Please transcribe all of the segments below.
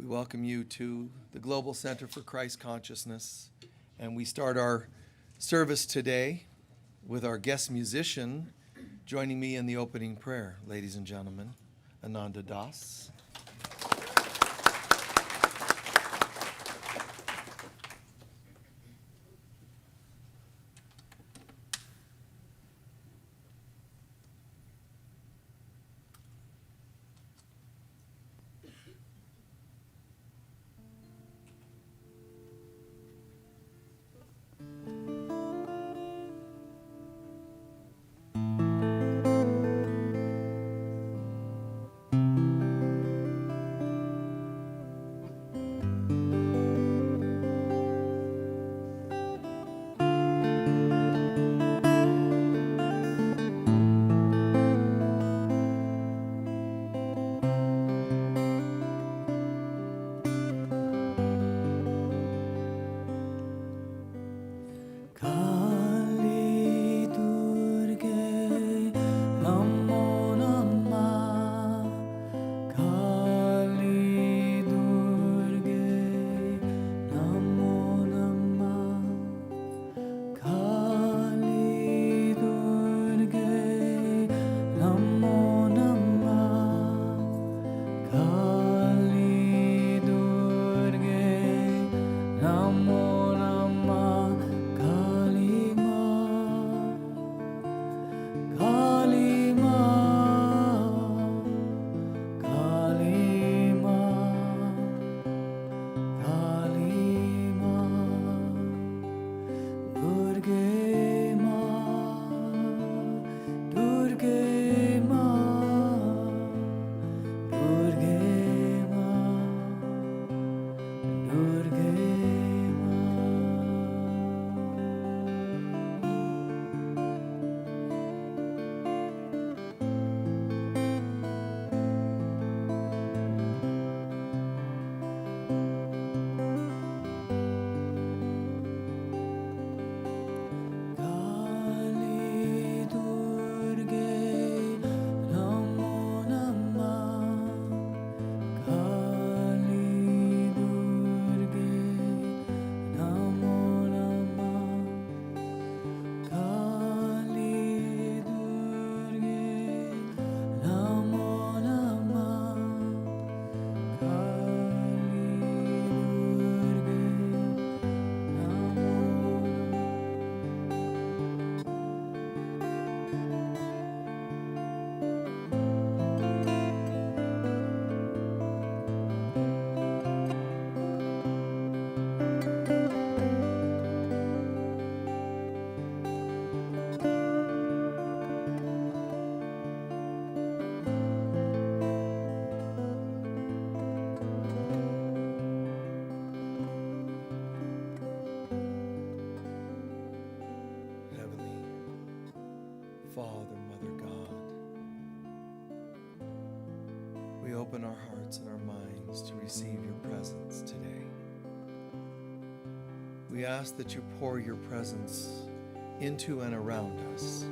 We welcome you to the Global Center for Christ Consciousness, and we start our service today with our guest musician joining me in the opening prayer. Ladies and gentlemen, Ananda Das. Father, Mother God, we open our hearts and our minds to receive your presence today. We ask that you pour your presence into and around us.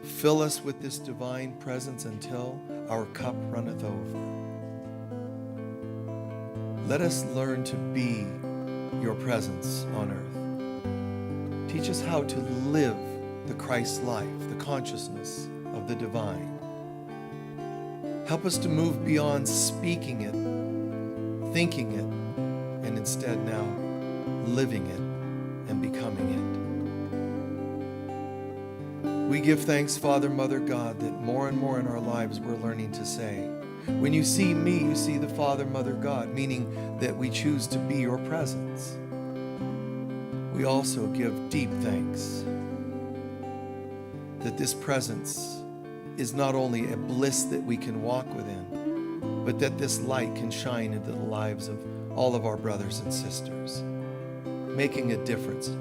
Fill us with this divine presence until our cup runneth over. Let us learn to be your presence on earth. Teach us how to live the Christ life, the consciousness of the divine. Help us to move beyond speaking it, thinking it, and instead now living it and becoming it. We give thanks, Father, Mother, God, that more and more in our lives we're learning to say, when you see me, you see the Father, Mother, God, meaning that we choose to be your presence. We also give deep thanks that this presence is not only a bliss that we can walk within, but that this light can shine into the lives of all of our brothers and sisters, making a difference,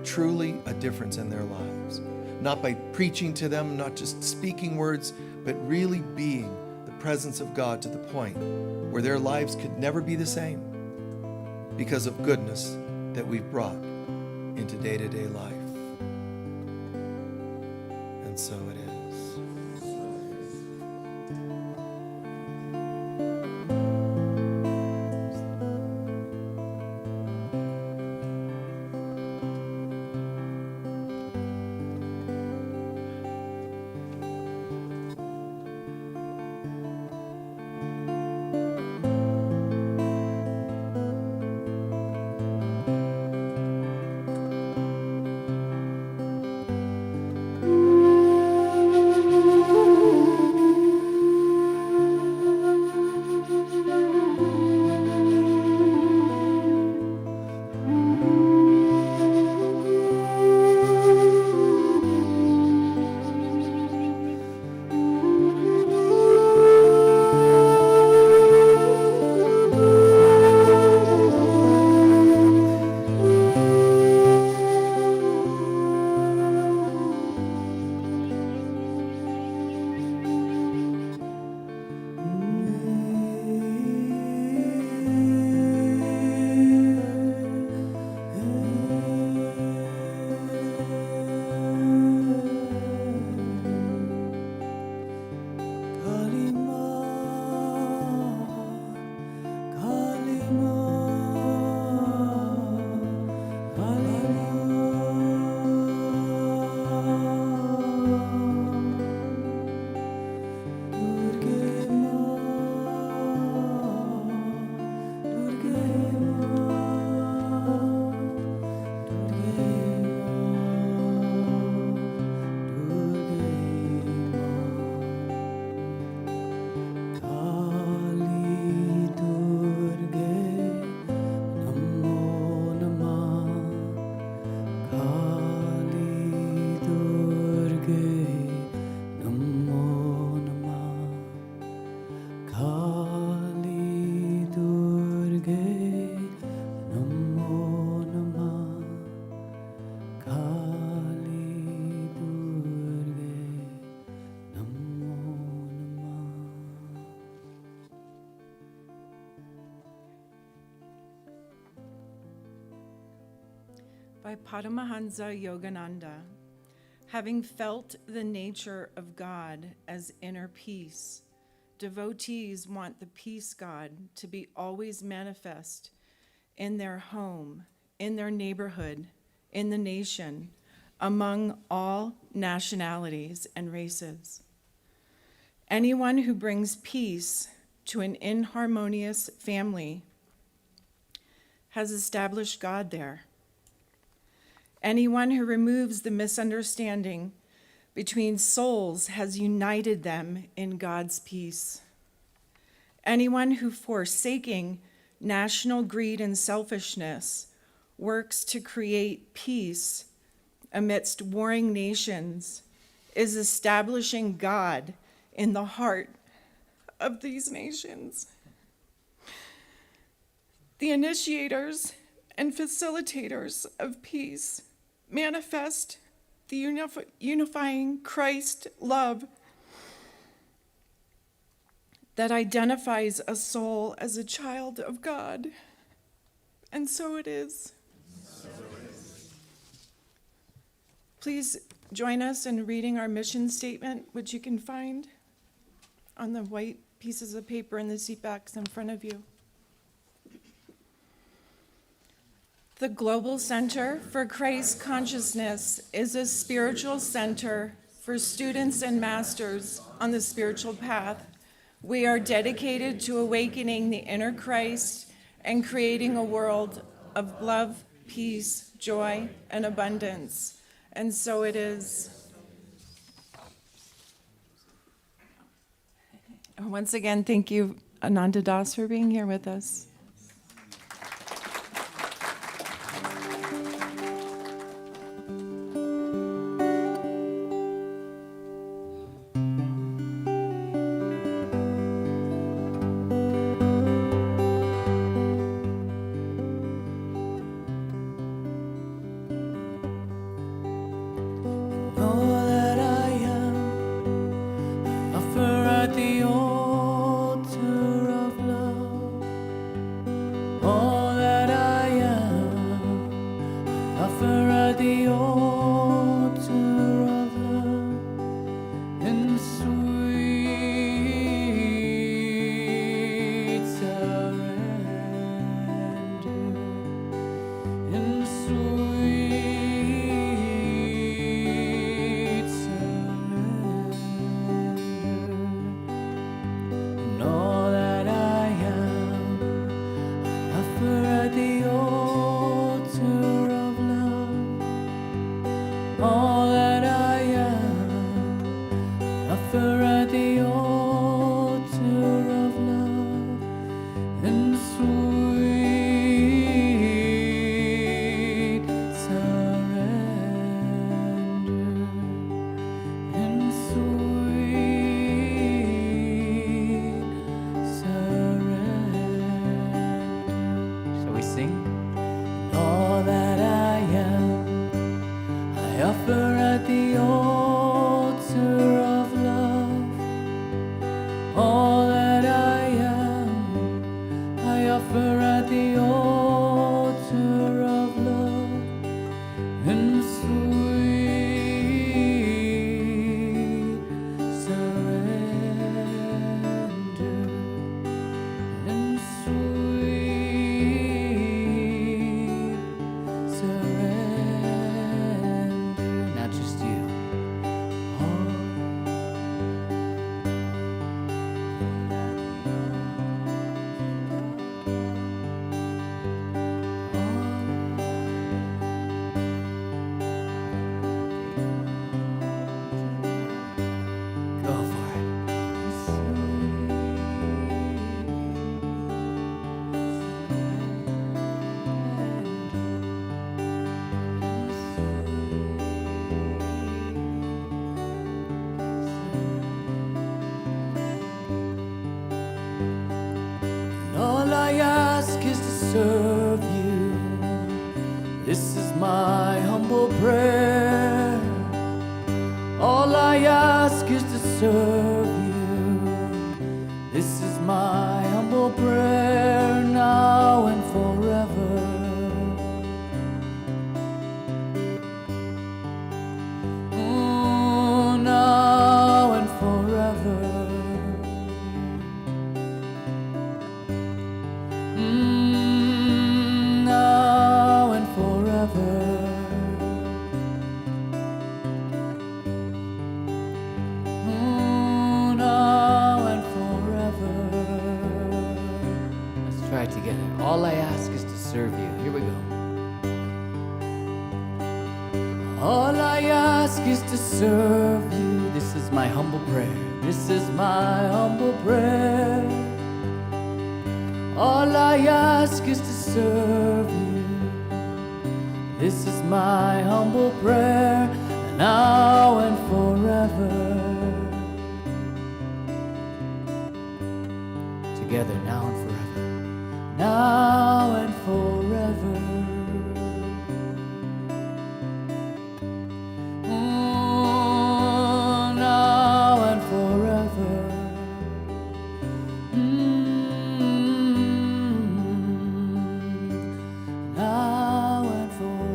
truly a difference in their lives. Not by preaching to them, not just speaking words, but really being the presence of God to the point where their lives could never be the same because of goodness that we've brought into day-to-day life. And so it is. by Paramahansa Yogananda. Having felt the nature of God as inner peace, devotees want the peace God to be always manifest in their home, in their neighborhood, in the nation, among all nationalities and races. Anyone who brings peace to an inharmonious family has established God there. Anyone who removes the misunderstanding between souls has united them in God's peace. Anyone who, forsaking national greed and selfishness, works to create peace amidst warring nations is establishing God in the heart of these nations. The initiators and facilitators of peace manifest the unifying Christ love that identifies a soul as a child of God. And so it is. Please join us in reading our mission statement, which you can find on the white pieces of paper in the seat backs in front of you. The Global Center for Christ Consciousness is a spiritual center for students and masters on the spiritual path. We are dedicated to awakening the inner Christ and creating a world of love, peace, joy, and abundance. And so it is. Once again, thank you, Ananda Das, for being here with us. Serve you. This is my humble prayer. All I ask is to serve you. This is my humble prayer now and forever. try it together. All I ask is to serve you. Here we go. All I ask is to serve you. This is my humble prayer. This is my humble prayer. All I ask is to serve you. This is my humble prayer, now and forever. Together, now and forever. Now and forever. Now and forever. Now and forever.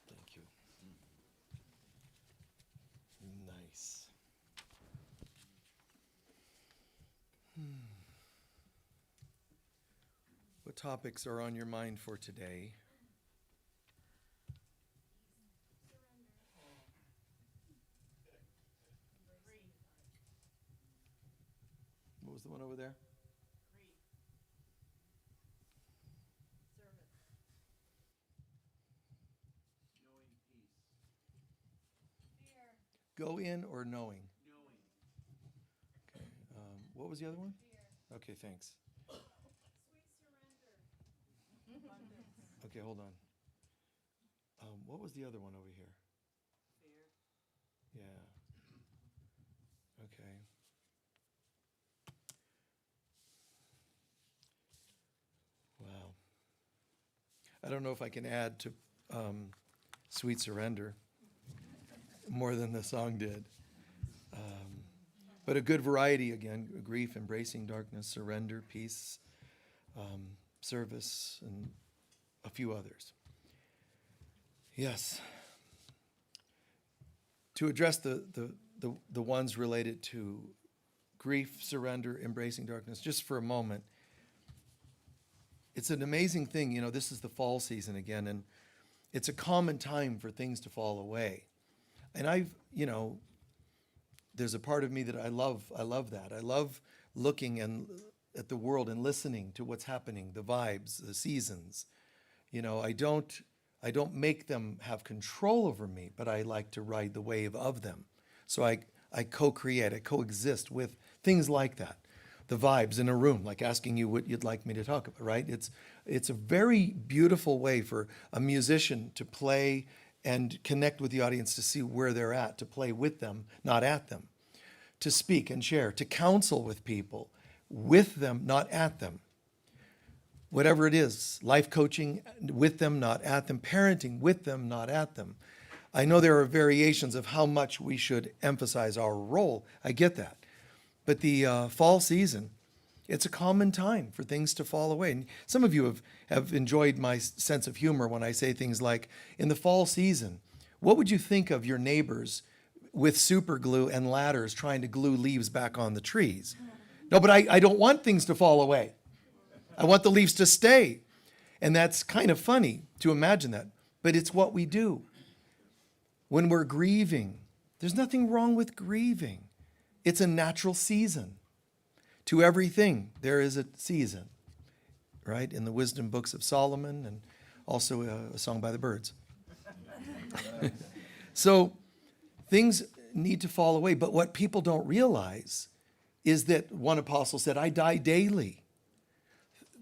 Thank you. Nice. What topics are on your mind for today? What was the one over there? Go in or knowing? Okay. What was the other one? Okay, thanks. Okay, hold on. What was the other one over here? Yeah. Okay. Wow. I don't know if I can add to Sweet Surrender more than the song did. But a good variety, again, grief, embracing darkness, surrender, peace, service, and a few others. Yes. To address the ones related to grief, surrender, embracing darkness, just for a moment, it's an amazing thing. You know, this is the fall season again, and it's a common time for things to fall away. And there's a part of me that I love that. I love looking at the world and listening to what's happening, the vibes, the seasons. You know, I don't make them have control over me, but I like to ride the wave of them. So I co-create, I coexist with things like that. The vibes in a room, like asking you what you'd like me to talk about, right? It's a very beautiful way for a musician to play and connect with the audience, to see where they're at, to play with them, not at them, to speak and share, to counsel with people, with them, not at them. Whatever it is, life coaching with them, not at them, parenting with them, not at them. I know there are variations of how much we should emphasize our role. I get that. But the fall season, it's a common time for things to fall away. And some of you have enjoyed my sense of humor when I say things like, in the fall season, what would you think of your neighbors with super glue and ladders trying to glue leaves back on the trees? No, but I don't want things to fall away. I want the leaves to stay. And that's kind of funny to imagine that. But it's what we do. When we're grieving, there's nothing wrong with grieving. It's a natural season. To everything, there is a season, right? In the wisdom books of Solomon, and also a song by the Birds. So things need to fall away. But what people don't realize is that one apostle said, I die daily.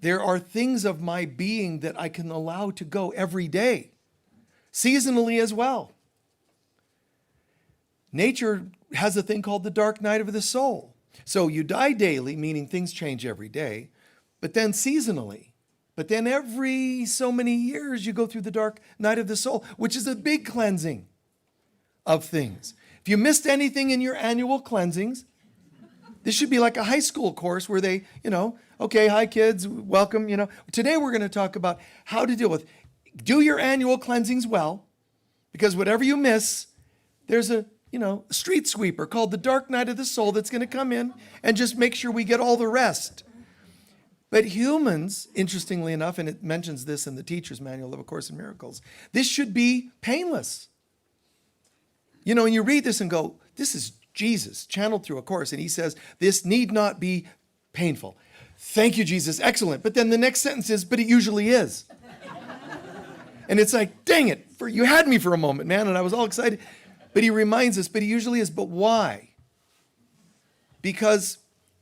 There are things of my being that I can allow to go every day, seasonally as well. Nature has a thing called the dark night of the soul. So you die daily, meaning things change every day, but then seasonally. But then every so many years you go through the dark night of the soul, which is a big cleansing of things. If you missed anything in your annual cleansings, this should be like a high school course where they, okay, hi kids, welcome, Today we're going to talk about how to deal with, do your annual cleansings well, because whatever you miss, there's a street sweeper called the dark night of the soul that's going to come in and just make sure we get all the rest. But humans, interestingly enough, and it mentions this in the Teacher's Manual of A Course in Miracles, this should be painless. And you read this and go, this is Jesus channeled through A Course, and he says, this need not be painful. Thank you, Jesus, excellent. But then the next sentence is, but it usually is. And it's like, dang it, you had me for a moment, man, and I was all excited. But he reminds us, but it usually is. But why? Because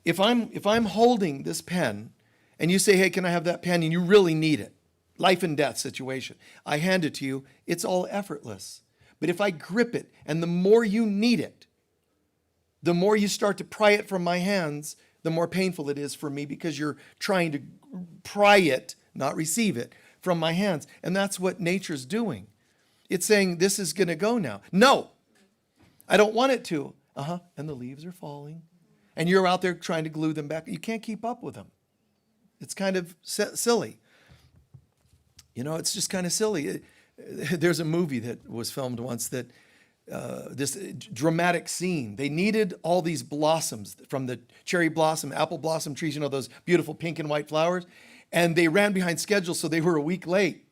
if I'm holding this pen, and you say, hey, can I have that pen? And you really need it. Life and death situation. I hand it to you. It's all effortless. But if I grip it, and the more you need it, the more you start to pry it from my hands, the more painful it is for me because you're trying to pry it, not receive it, from my hands. And that's what nature's doing. It's saying, this is going to go now. No, I don't want it to. And the leaves are falling. And you're out there trying to glue them back. You can't keep up with them. It's kind of silly. It's just kind of silly. There's a movie that was filmed once that this dramatic scene. They needed all these blossoms from the cherry blossom, apple blossom trees, those beautiful pink and white flowers. And they ran behind schedule, so they were a week late.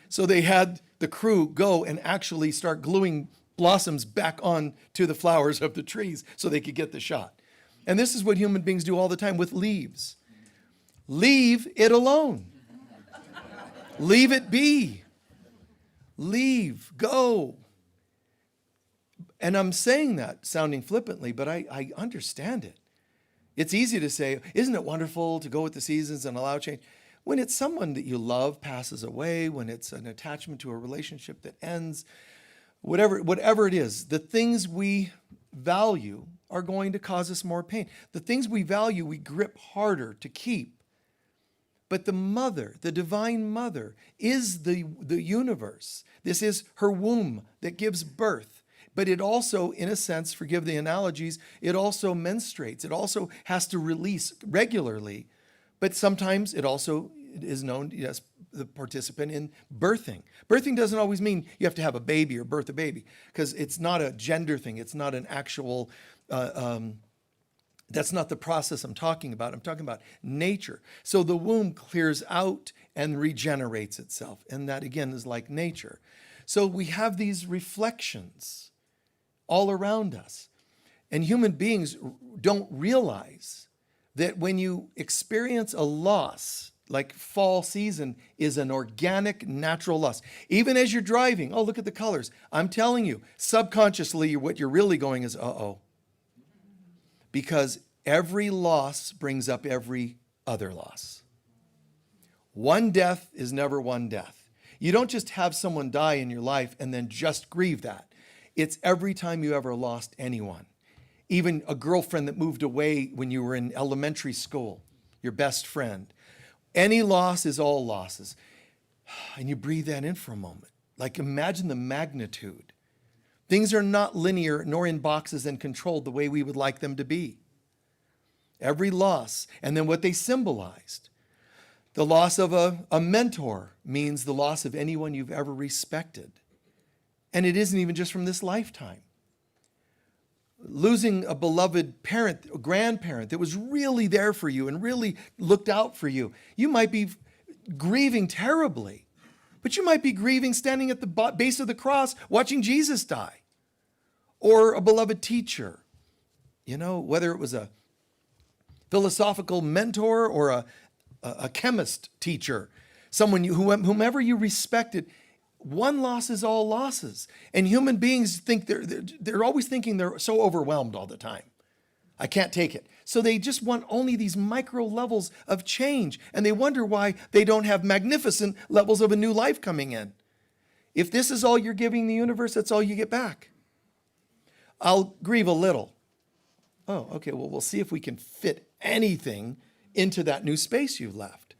So they had the crew go and actually start gluing blossoms back on to the flowers of the trees so they could get the shot. And this is what human beings do all the time with leaves. Leave it alone. Leave it be. Leave, go. And I'm saying that sounding flippantly, but I understand it. It's easy to say, isn't it wonderful to go with the seasons and allow change? When it's someone that you love passes away, when it's an attachment to a relationship that ends, whatever it is, the things we value are going to cause us more pain. The things we value, we grip harder to keep. But the mother, the divine mother, is the universe. This is her womb that gives birth. But it also, in a sense, forgive the analogies, it also menstruates. It also has to release regularly. But sometimes it also is known as the participant in birthing. Birthing doesn't always mean you have to have a baby or birth a baby, because it's not a gender thing. It's not an actual... That's not the process I'm talking about. I'm talking about nature. So the womb clears out and regenerates itself. And that, again, is like nature. So we have these reflections all around us. And human beings don't realize that when you experience a loss, like fall season is an organic, natural loss. Even as you're driving, oh, look at the colors. I'm telling you, subconsciously, what you're really going is, uh-oh. Because every loss brings up every other loss. One death is never one death. You don't just have someone die in your life and then just grieve that. It's every time you ever lost anyone. Even a girlfriend that moved away when you were in elementary school, your best friend. Any loss is all losses. And you breathe that in for a moment. Like, imagine the magnitude. Things are not linear nor in boxes and controlled the way we would like them to be. Every loss, and then what they symbolized. The loss of a mentor means the loss of anyone you've ever respected. And it isn't even just from this lifetime. Losing a beloved parent, a grandparent that was really there for you and really looked out for you. You might be grieving terribly, but you might be grieving standing at the base of the cross watching Jesus die. Or a beloved teacher, whether it was a philosophical mentor or a chemist teacher, whomever you respected. One loss is all losses. And human beings think they're always thinking they're so overwhelmed all the time. I can't take it. So they just want only these micro levels of change. And they wonder why they don't have magnificent levels of a new life coming in. If this is all you're giving the universe, that's all you get back. I'll grieve a little. Oh, okay, well, we'll see if we can fit anything into that new space you've left.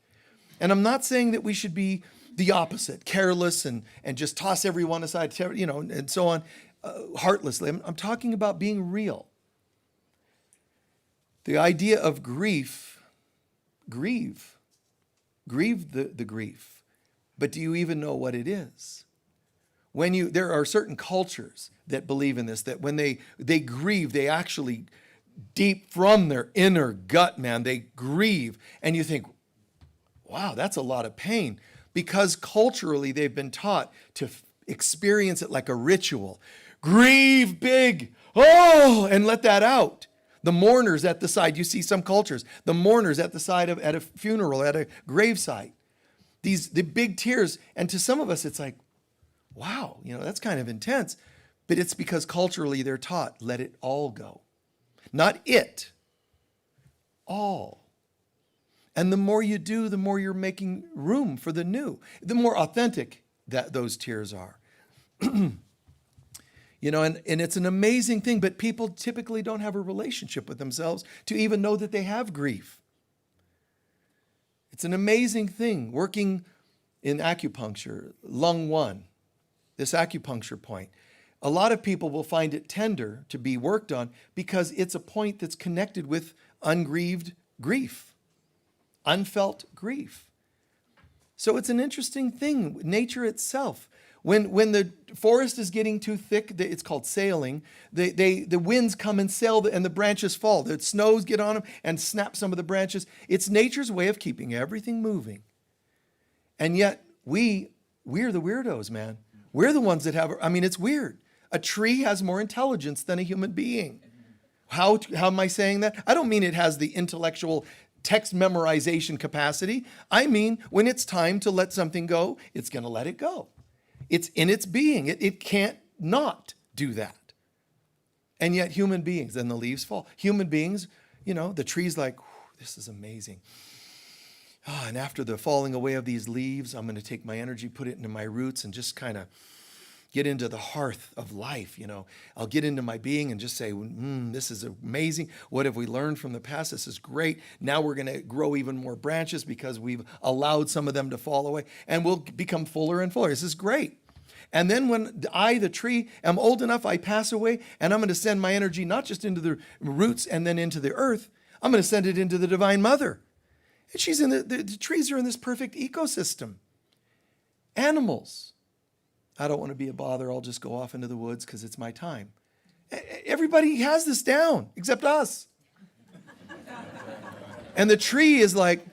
And I'm not saying that we should be the opposite, careless and just toss everyone aside, and so on, heartlessly. I'm talking about being real. The idea of grieve the grief. But do you even know what it is? There are certain cultures that believe in this, that when they grieve, they actually, deep from their inner gut, man, they grieve. And you think, wow, that's a lot of pain. Because culturally they've been taught to experience it like a ritual. Grieve big, oh, and let that out. The mourners at the side, you see some cultures, the mourners at the side of, at a funeral, at a gravesite. The big tears, and to some of us it's like, wow, that's kind of intense. But it's because culturally they're taught, let it all go. Not it, all. And the more you do, the more you're making room for the new, the more authentic that those tears are. And it's an amazing thing, but people typically don't have a relationship with themselves to even know that they have grief. It's an amazing thing working in acupuncture, lung 1, this acupuncture point. A lot of people will find it tender to be worked on because it's a point that's connected with ungrieved grief, unfelt grief. So it's an interesting thing, nature itself. When the forest is getting too thick, it's called sailing, the winds come and sail and the branches fall. The snows get on them and snap some of the branches. It's nature's way of keeping everything moving. And yet we're the weirdos, man. We're the ones that it's weird. A tree has more intelligence than a human being. How am I saying that? I don't mean it has the intellectual text memorization capacity. I mean, when it's time to let something go, it's going to let it go. It's in its being. It can't not do that. And yet human beings, then the leaves fall. Human beings, the tree's like, this is amazing. And after the falling away of these leaves, I'm going to take my energy, put it into my roots, and just kind of get into the hearth of life. I'll get into my being and just say, this is amazing. What have we learned from the past? This is great. Now we're going to grow even more branches because we've allowed some of them to fall away, and we'll become fuller and fuller. This is great. And then when I, the tree, am old enough, I pass away, and I'm going to send my energy not just into the roots and then into the earth. I'm going to send it into the Divine Mother. And she's in the trees are in this perfect ecosystem. Animals. I don't want to be a bother. I'll just go off into the woods because it's my time. Everybody has this down except us. And the tree is like,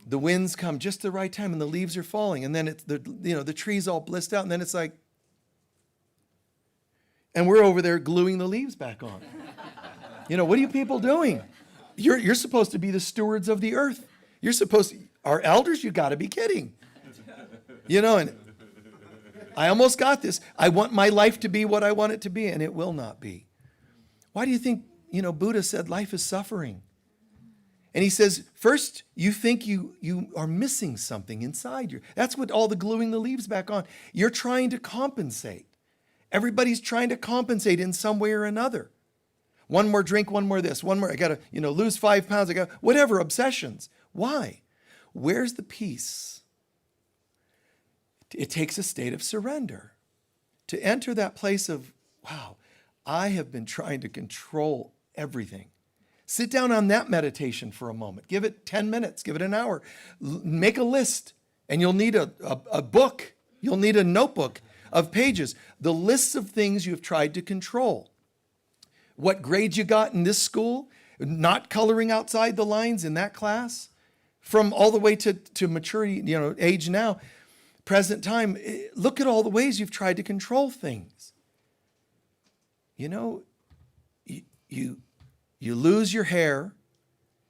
the winds come just the right time and the leaves are falling. And then the tree's all blissed out. And then it's like, and we're over there gluing the leaves back on. What are you people doing? You're supposed to be the stewards of the earth. Our elders, you got to be kidding. And I almost got this. I want my life to be what I want it to be, and it will not be. Why do you think, Buddha said life is suffering? And he says, first, you think you are missing something inside you. That's what all the gluing the leaves back on. You're trying to compensate. Everybody's trying to compensate in some way or another. One more drink, one more this, one more, I got to, lose 5 pounds. I got whatever, obsessions. Why? Where's the peace? It takes a state of surrender to enter that place of, wow, I have been trying to control everything. Sit down on that meditation for a moment. Give it 10 minutes, give it an hour. Make a list, and you'll need a book. You'll need a notebook of pages. The lists of things you've tried to control. What grades you got in this school, not coloring outside the lines in that class, from all the way to maturity, age now, present time. Look at all the ways you've tried to control things. You lose your hair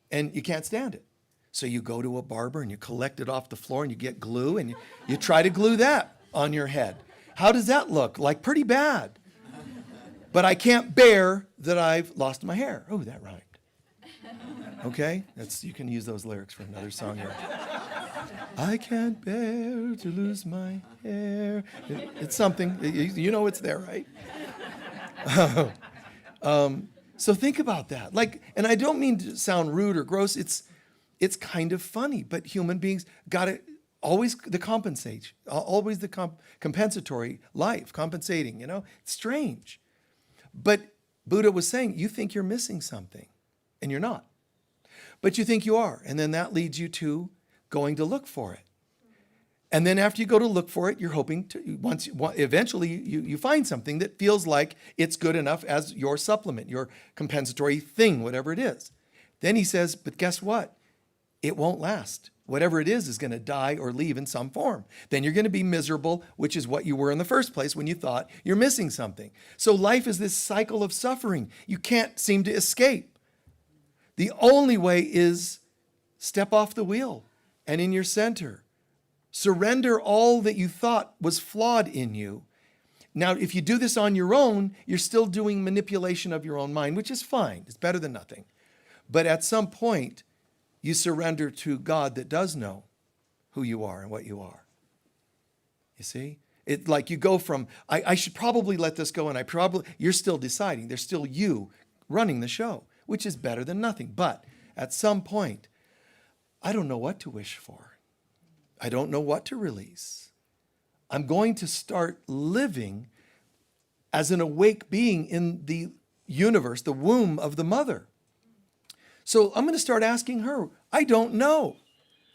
and you can't stand it. So you go to a barber and you collect it off the floor and you get glue and you try to glue that on your head. How does that look? Like pretty bad. But I can't bear that I've lost my hair. Oh, that rhymed. Okay? You can use those lyrics for another song here. I can't bear to lose my hair. It's something. It's there, right? So think about that. And I don't mean to sound rude or gross. It's kind of funny, but human beings got to always the compensate, always the compensatory life, compensating, It's strange. But Buddha was saying, you think you're missing something, and you're not. But you think you are, and then that leads you to going to look for it. And then after you go to look for it, you're hoping to, eventually you find something that feels like it's good enough as your supplement, your compensatory thing, whatever it is. Then he says, but guess what? It won't last. Whatever it is going to die or leave in some form. Then you're going to be miserable, which is what you were in the first place when you thought you're missing something. So life is this cycle of suffering. You can't seem to escape. The only way is step off the wheel and in your center. Surrender all that you thought was flawed in you. Now, if you do this on your own, you're still doing manipulation of your own mind, which is fine. It's better than nothing. But at some point, you surrender to God that does know who you are and what you are. You see? It's like you go from, I should probably let this go, and you're still deciding. There's still you running the show, which is better than nothing. But at some point, I don't know what to wish for. I don't know what to release. I'm going to start living as an awake being in the universe, the womb of the mother. So I'm going to start asking her, I don't know.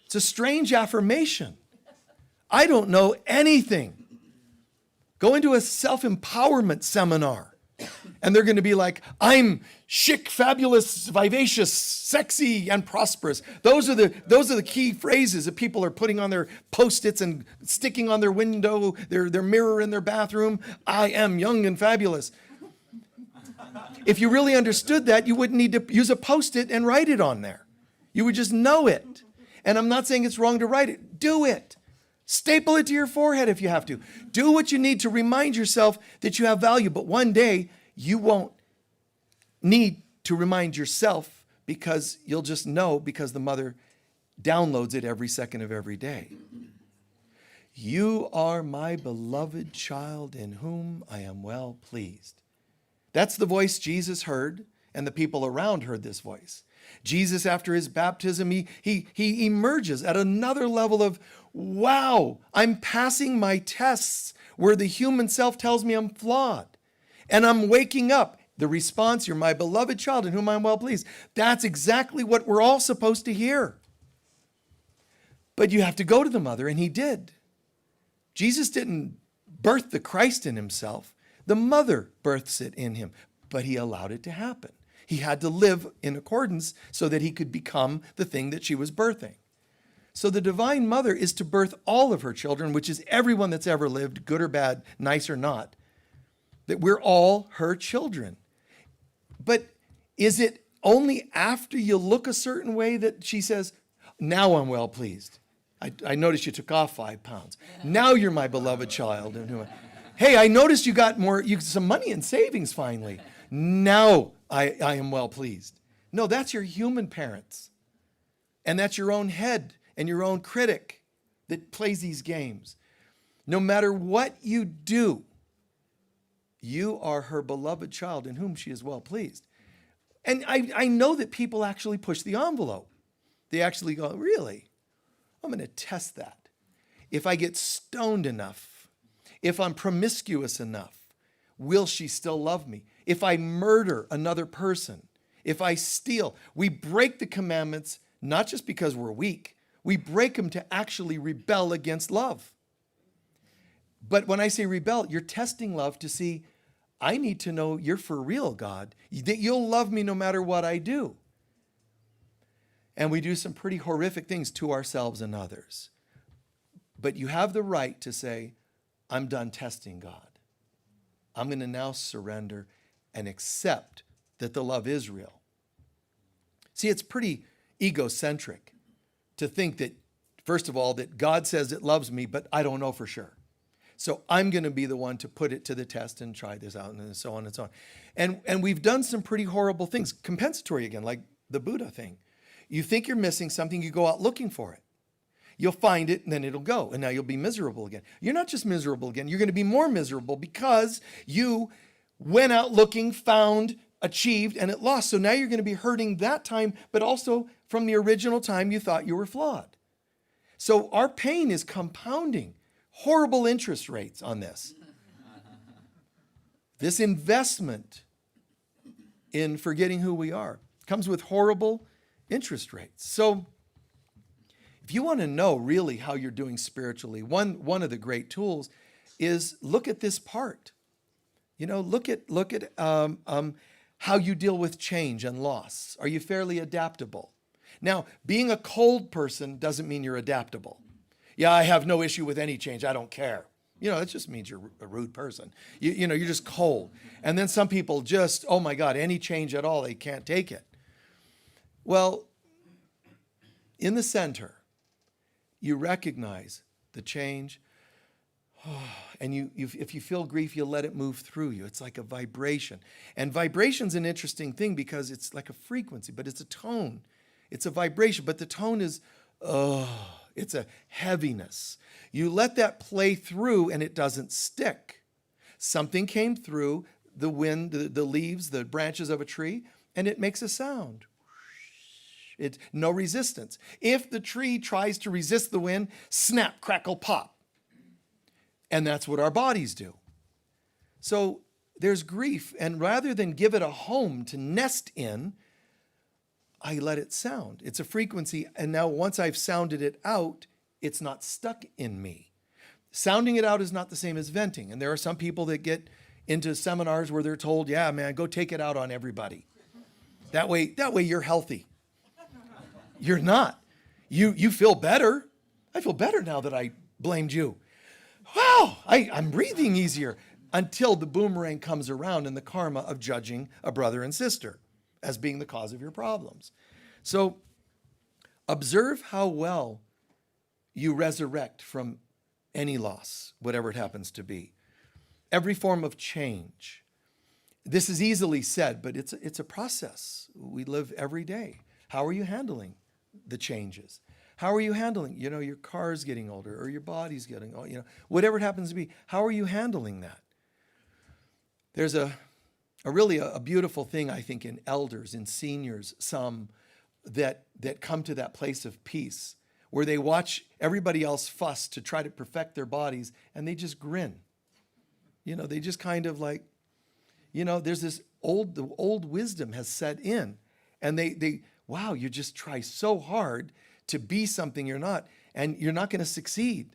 It's a strange affirmation. I don't know anything. Go into a self-empowerment seminar, and they're going to be like, I'm chic, fabulous, vivacious, sexy, and prosperous. Those are the key phrases that people are putting on their Post-its and sticking on their window, their mirror in their bathroom. I am young and fabulous. If you really understood that, you wouldn't need to use a Post-it and write it on there. You would just know it. And I'm not saying it's wrong to write it. Do it. Staple it to your forehead if you have to. Do what you need to remind yourself that you have value. But one day, you won't need to remind yourself because you'll just know because the mother downloads it every second of every day. You are my beloved child in whom I am well pleased. That's the voice Jesus heard, and the people around heard this voice. Jesus, after his baptism, he emerges at another level of, wow, I'm passing my tests where the human self tells me I'm flawed. And I'm waking up. The response, you're my beloved child in whom I'm well pleased. That's exactly what we're all supposed to hear. But you have to go to the mother, and he did. Jesus didn't birth the Christ in himself. The mother births it in him, but he allowed it to happen. He had to live in accordance so that he could become the thing that she was birthing. So the divine mother is to birth all of her children, which is everyone that's ever lived, good or bad, nice or not, that we're all her children. But is it only after you look a certain way that she says, now I'm well pleased? I noticed you took off 5 pounds. Now you're my beloved child. Hey, I noticed you got some money in savings finally. Now I am well pleased. No, that's your human parents. And that's your own head and your own critic that plays these games. No matter what you do, you are her beloved child in whom she is well pleased. And I know that people actually push the envelope. They actually go, really? I'm going to test that. If I get stoned enough, if I'm promiscuous enough, will she still love me? If I murder another person, if I steal, we break the commandments not just because we're weak. We break them to actually rebel against love. But when I say rebel, you're testing love to see, I need to know you're for real, God, that you'll love me no matter what I do. And we do some pretty horrific things to ourselves and others. But you have the right to say, I'm done testing God. I'm going to now surrender and accept that the love is real. See, it's pretty egocentric to think that, first of all, that God says it loves me, but I don't know for sure. So I'm going to be the one to put it to the test and try this out and so on and so on. And we've done some pretty horrible things, compensatory again, like the Buddha thing. You think you're missing something, you go out looking for it. You'll find it, and then it'll go, and now you'll be miserable again. You're not just miserable again, you're going to be more miserable because you went out looking, found, achieved, and it lost. So now you're going to be hurting that time, but also from the original time you thought you were flawed. So our pain is compounding. Horrible interest rates on this. This investment in forgetting who we are comes with horrible interest rates. So If you want to know really how you're doing spiritually, one of the great tools is look at this part. Look at how you deal with change and loss. Are you fairly adaptable? Now, being a cold person doesn't mean you're adaptable. Yeah, I have no issue with any change. I don't care. That just means you're a rude person. You're just cold. And then some people just, oh my God, any change at all, they can't take it. Well, in the center, you recognize the change. And if you feel grief, you let it move through you. It's like a vibration. And vibration's an interesting thing because it's like a frequency, but it's a tone. It's a vibration, but the tone is, it's a heaviness. You let that play through and it doesn't stick. Something came through, the wind, the leaves, the branches of a tree, and it makes a sound. It's no resistance. If the tree tries to resist the wind, snap, crackle, pop. And that's what our bodies do. So there's grief, and rather than give it a home to nest in, I let it sound. It's a frequency, and now once I've sounded it out, it's not stuck in me. Sounding it out is not the same as venting, and there are some people that get into seminars where they're told, yeah, man, go take it out on everybody. That way you're healthy. You're not. You feel better. I feel better now that I blamed you. Wow, I'm breathing easier until the boomerang comes around and the karma of judging a brother and sister as being the cause of your problems. So observe how well you resurrect from any loss, whatever it happens to be. Every form of change. This is easily said, but it's a process. We live every day. How are you handling the changes? How are you handling, your car's getting older or your body's getting old, whatever it happens to be. How are you handling that? There's a really beautiful thing, I think, in elders, in seniors, some that come to that place of peace where they watch everybody else fuss to try to perfect their bodies and they just grin. They just kind of like, there's this the old wisdom has set in and they wow, you just try so hard to be something you're not, and you're not going to succeed.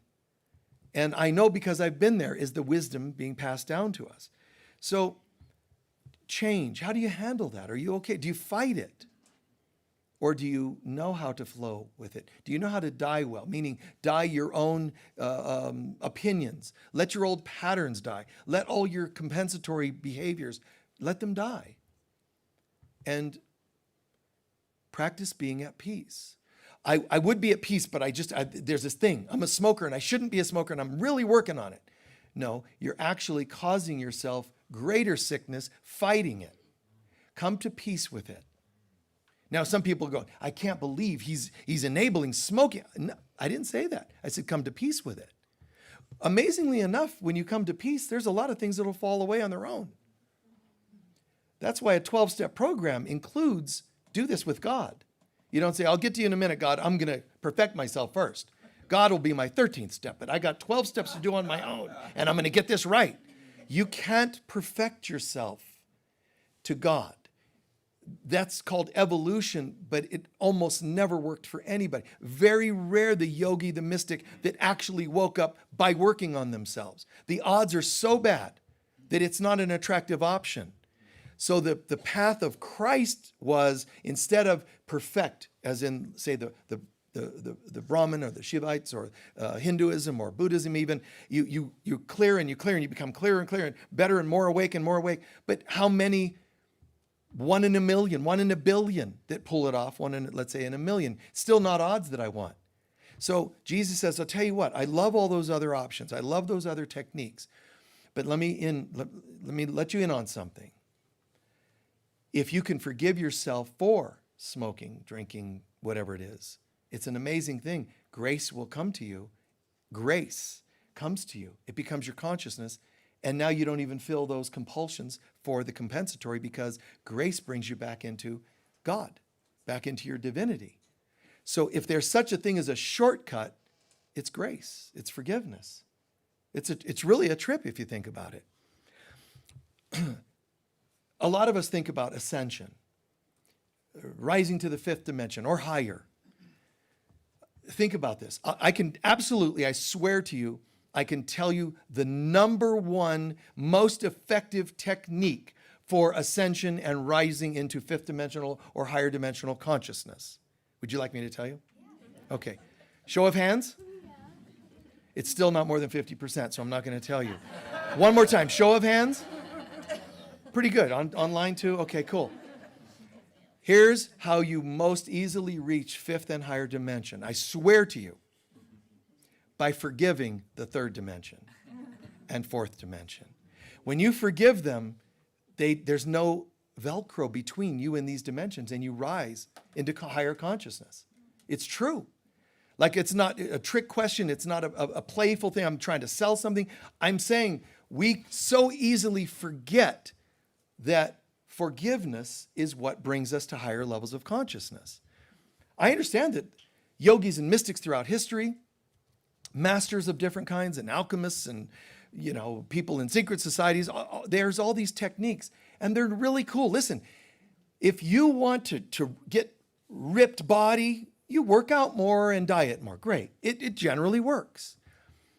And I know because I've been there is the wisdom being passed down to us. So change, how do you handle that? Are you okay? Do you fight it? Or do you know how to flow with it? Do you know how to die well? Meaning die your own opinions. Let your old patterns die. Let all your compensatory behaviors, let them die. And practice being at peace. I would be at peace, but there's this thing. I'm a smoker and I shouldn't be a smoker and I'm really working on it. No, you're actually causing yourself greater sickness fighting it. Come to peace with it. Now, some people go, I can't believe he's enabling smoking. No, I didn't say that. I said, come to peace with it. Amazingly enough, when you come to peace, there's a lot of things that will fall away on their own. That's why a 12-step program includes do this with God. You don't say, I'll get to you in a minute, God. I'm going to perfect myself first. God will be my 13th step, but I got 12 steps to do on my own, and I'm going to get this right. You can't perfect yourself to God. That's called evolution, but it almost never worked for anybody. Very rare the yogi, the mystic that actually woke up by working on themselves. The odds are so bad that it's not an attractive option. So the path of Christ was, instead of perfect, as in, say, the Brahmin or the Shivites or Hinduism or Buddhism even, you clear and you become clearer and clearer and better and more awake and more awake. But how many? 1 in a million, 1 in a billion that pull it off, let's say in a million. Still not odds that I want. So Jesus says, I'll tell you what, I love all those other options. I love those other techniques. But let me let you in on something. If you can forgive yourself for smoking, drinking, whatever it is, it's an amazing thing. Grace will come to you. Grace comes to you. It becomes your consciousness. And now you don't even feel those compulsions for the compensatory because grace brings you back into God, back into your divinity. So if there's such a thing as a shortcut, it's grace. It's forgiveness. It's really a trip if you think about it. A lot of us think about ascension, rising to the 5th dimension or higher. think about this. I can absolutely, I swear to you, I can tell you the number one most effective technique for ascension and rising into fifth dimensional or higher dimensional consciousness. Would you like me to tell you? Okay. Show of hands? It's still not more than 50%, so I'm not going to tell you. One more time. Show of hands? Pretty good. Online too? Okay, cool. Here's how you most easily reach fifth and higher dimension. I swear to you, by forgiving the third dimension and fourth dimension. When you forgive them, there's no Velcro between you and these dimensions, and you rise into higher consciousness. It's true. Like, it's not a trick question. It's not a playful thing. I'm trying to sell something. I'm saying we so easily forget that forgiveness is what brings us to higher levels of consciousness. I understand that yogis and mystics throughout history, masters of different kinds and alchemists and, people in secret societies, there's all these techniques, and they're really cool. Listen, if you want to get ripped body, you work out more and diet more. Great. It generally works.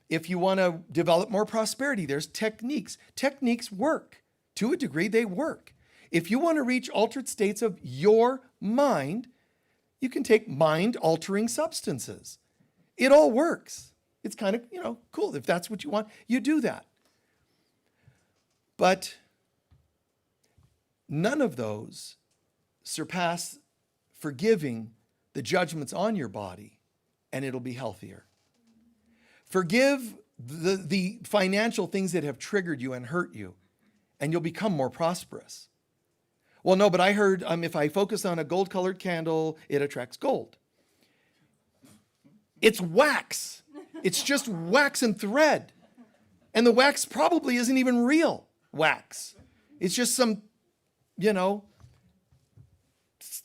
If you want to develop more prosperity, there's techniques. Techniques work. To a degree, they work. If you want to reach altered states of your mind, you can take mind-altering substances. It all works. It's kind of, cool. If that's what you want, you do that. But none of those surpass forgiving the judgments on your body, and it'll be healthier. Forgive the financial things that have triggered you and hurt you, and you'll become more prosperous. Well, no, but I heard if I focus on a gold-colored candle, it attracts gold. It's wax. It's just wax and thread. And the wax probably isn't even real wax. It's just some,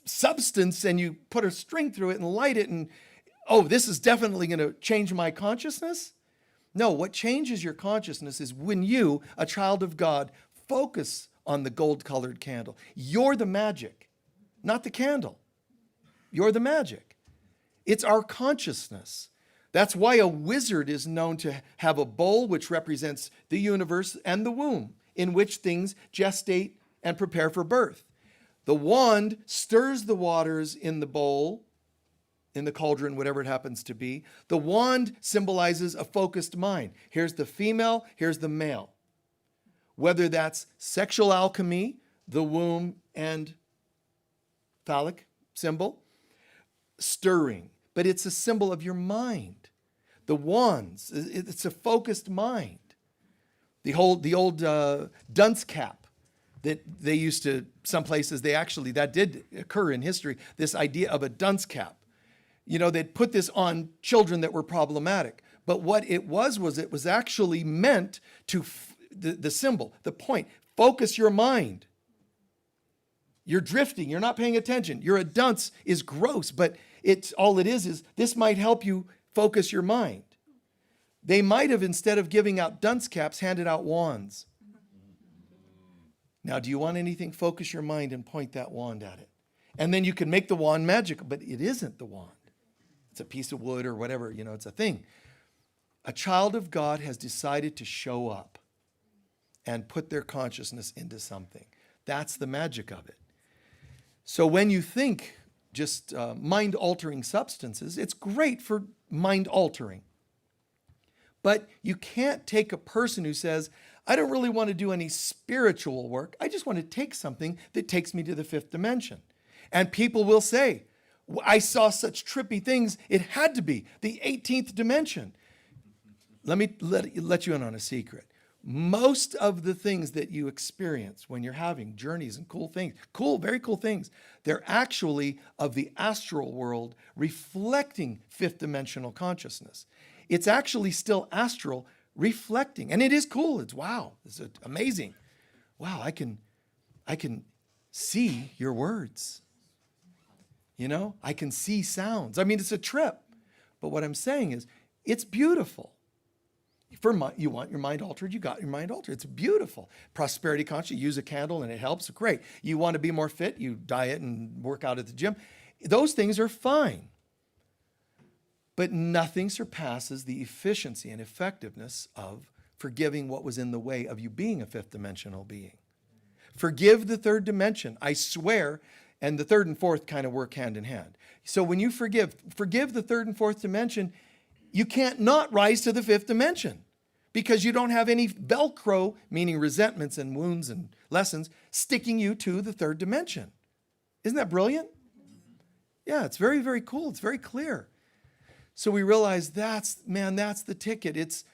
substance, and you put a string through it and light it, and, this is definitely going to change my consciousness? No, what changes your consciousness is when you, a child of God, focus on the gold-colored candle. You're the magic, not the candle. You're the magic. It's our consciousness. That's why a wizard is known to have a bowl which represents the universe and the womb, in which things gestate and prepare for birth. The wand stirs the waters in the bowl, in the cauldron, whatever it happens to be. The wand symbolizes a focused mind. Here's the female, here's the male. Whether that's sexual alchemy, the womb and phallic symbol, stirring, but it's a symbol of your mind. The wands, it's a focused mind. The old dunce cap that they used to, some places that did occur in history, this idea of a dunce cap. They'd put this on children that were problematic. But what it was actually meant to, the symbol, the point, focus your mind. You're drifting, you're not paying attention. You're a dunce is gross, but all it is this might help you focus your mind. They might have, instead of giving out dunce caps, handed out wands. Now, do you want anything? Focus your mind and point that wand at it. And then you can make the wand magical, but it isn't the wand. It's a piece of wood or whatever, it's a thing. A child of God has decided to show up and put their consciousness into something. That's the magic of it. So when you think just mind-altering substances, it's great for mind-altering. But you can't take a person who says, I don't really want to do any spiritual work. I just want to take something that takes me to the fifth dimension. And people will say, I saw such trippy things. It had to be the 18th dimension. Let me let you in on a secret. Most of the things that you experience when you're having journeys and cool things, very cool things, they're actually of the astral world reflecting fifth dimensional consciousness. It's actually still astral reflecting. And it is cool. It's wow. It's amazing. Wow, I can see your words. I can see sounds. It's a trip. But what I'm saying is, it's beautiful. You want your mind altered, you got your mind altered. It's beautiful. Prosperity conscious, you use a candle and it helps, great. You want to be more fit, you diet and work out at the gym. Those things are fine. But nothing surpasses the efficiency and effectiveness of forgiving what was in the way of you being a fifth dimensional being. Forgive the third dimension, I swear, and the third and fourth kind of work hand in hand. So when you forgive the third and fourth dimension, you can't not rise to the fifth dimension because you don't have any Velcro, meaning resentments and wounds and lessons, sticking you to the third dimension. Isn't that brilliant? Yeah, it's very, very cool. It's very clear. So we realize that's the ticket. It's,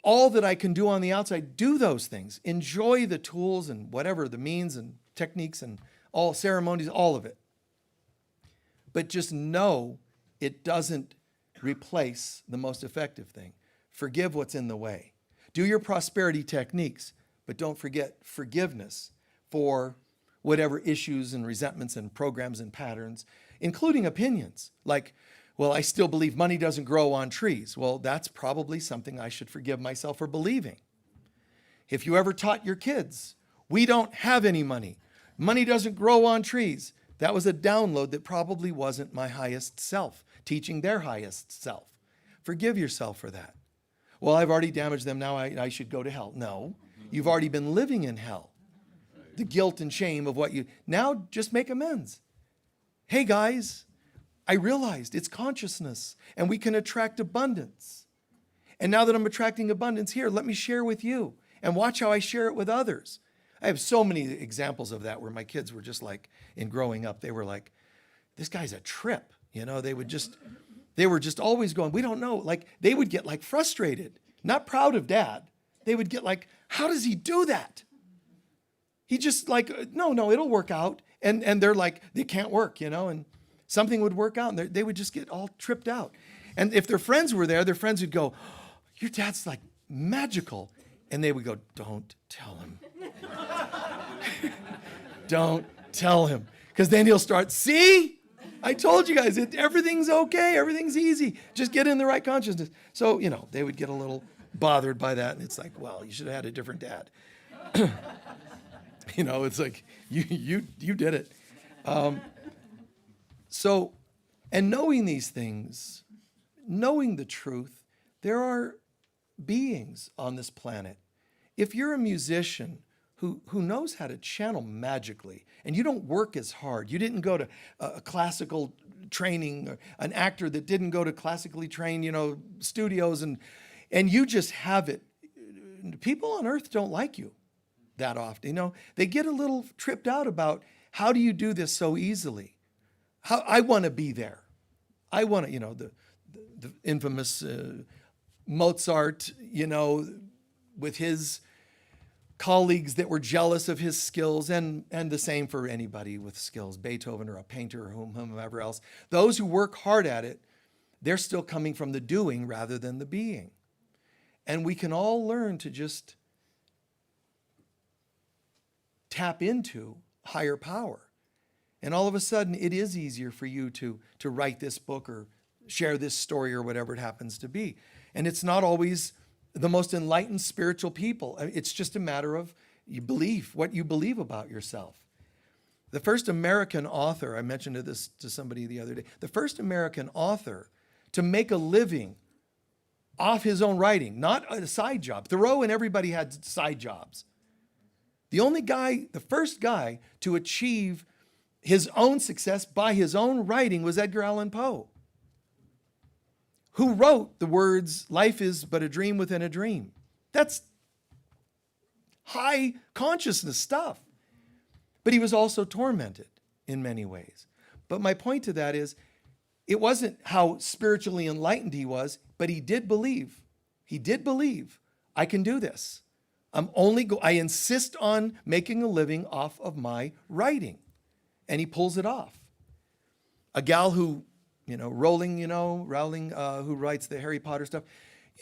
all that I can do on the outside, do those things. Enjoy the tools and whatever, the means and techniques and all ceremonies, all of it. But just know it doesn't replace the most effective thing. Forgive what's in the way. Do your prosperity techniques, but don't forget forgiveness for whatever issues and resentments and programs and patterns, including opinions like, well, I still believe money doesn't grow on trees. Well, that's probably something I should forgive myself for believing. If you ever taught your kids, we don't have any money. Money doesn't grow on trees. That was a download that probably wasn't my highest self, teaching their highest self. Forgive yourself for that. Well, I've already damaged them. Now I should go to hell. No, you've already been living in hell. The guilt and shame of now just make amends. Hey guys, I realized it's consciousness and we can attract abundance. And now that I'm attracting abundance here, let me share with you and watch how I share it with others. I have so many examples of that where my kids were just like, in growing up, they were like, this guy's a trip. They were just always going, we don't know. Like they would get like frustrated, not proud of dad. They would get like, how does he do that? He just like, no, it'll work out. And they're like, it can't work, and something would work out, and they would just get all tripped out. And if their friends were there, their friends would go, your dad's like magical. And they would go, don't tell him. Don't tell him. Because then he'll start, see? I told you guys, everything's okay. Everything's easy. Just get in the right consciousness. So, they would get a little bothered by that. And it's like, well, you should have had a different dad. It's like, you did it. So, and knowing these things, knowing the truth, there are beings on this planet. If you're a musician who knows how to channel magically, and you don't work as hard, you didn't go to a classical training, or an actor that didn't go to classically trained, studios, and you just have it. People on earth don't like you that often. They get a little tripped out about, how do you do this so easily? I want to be there. I want to, the infamous Mozart, with his colleagues that were jealous of his skills, and the same for anybody with skills, Beethoven or a painter or whomever else. Those who work hard at it, they're still coming from the doing rather than the being. And we can all learn to just tap into higher power. And all of a sudden, it is easier for you to write this book or share this story or whatever it happens to be. And it's not always the most enlightened spiritual people. It's just a matter of what you believe about yourself. The first American author, I mentioned this to somebody the other day, the first American author to make a living off his own writing, not a side job. Thoreau and everybody had side jobs. The first guy to achieve his own success by his own writing was Edgar Allan Poe, who wrote the words, "Life is but a dream within a dream." That's high consciousness stuff. But he was also tormented in many ways. But my point to that is, it wasn't how spiritually enlightened he was, but he did believe. He did believe, I can do this. I insist on making a living off of my writing. And he pulls it off. A gal who, Rowling, who writes the Harry Potter stuff,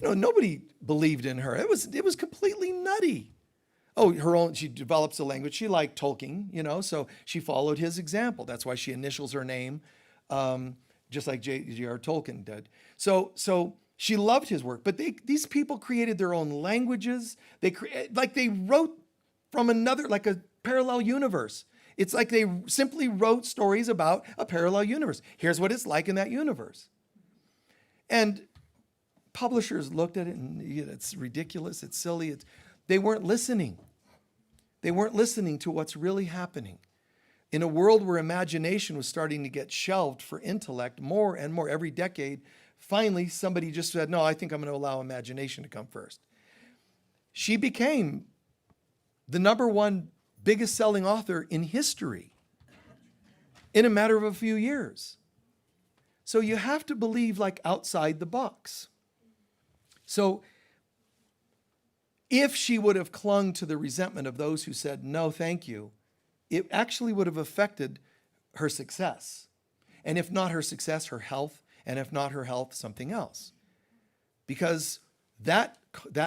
nobody believed in her. It was completely nutty. She develops a language. She liked Tolkien, so she followed his example. That's why she initials her name, just like J.R. Tolkien did. So she loved his work. But these people created their own languages. They wrote from another, like a parallel universe. It's like they simply wrote stories about a parallel universe. Here's what it's like in that universe. And publishers looked at it and it's ridiculous, it's silly. They weren't listening. They weren't listening to what's really happening. In a world where imagination was starting to get shelved for intellect more and more every decade, finally somebody just said, no, I think I'm going to allow imagination to come first. She became the #1 biggest selling author in history in a matter of a few years. So you have to believe like outside the box. So if she would have clung to the resentment of those who said, no, thank you, it actually would have affected her success. And if not her success, her health, and if not her health, something else. Because that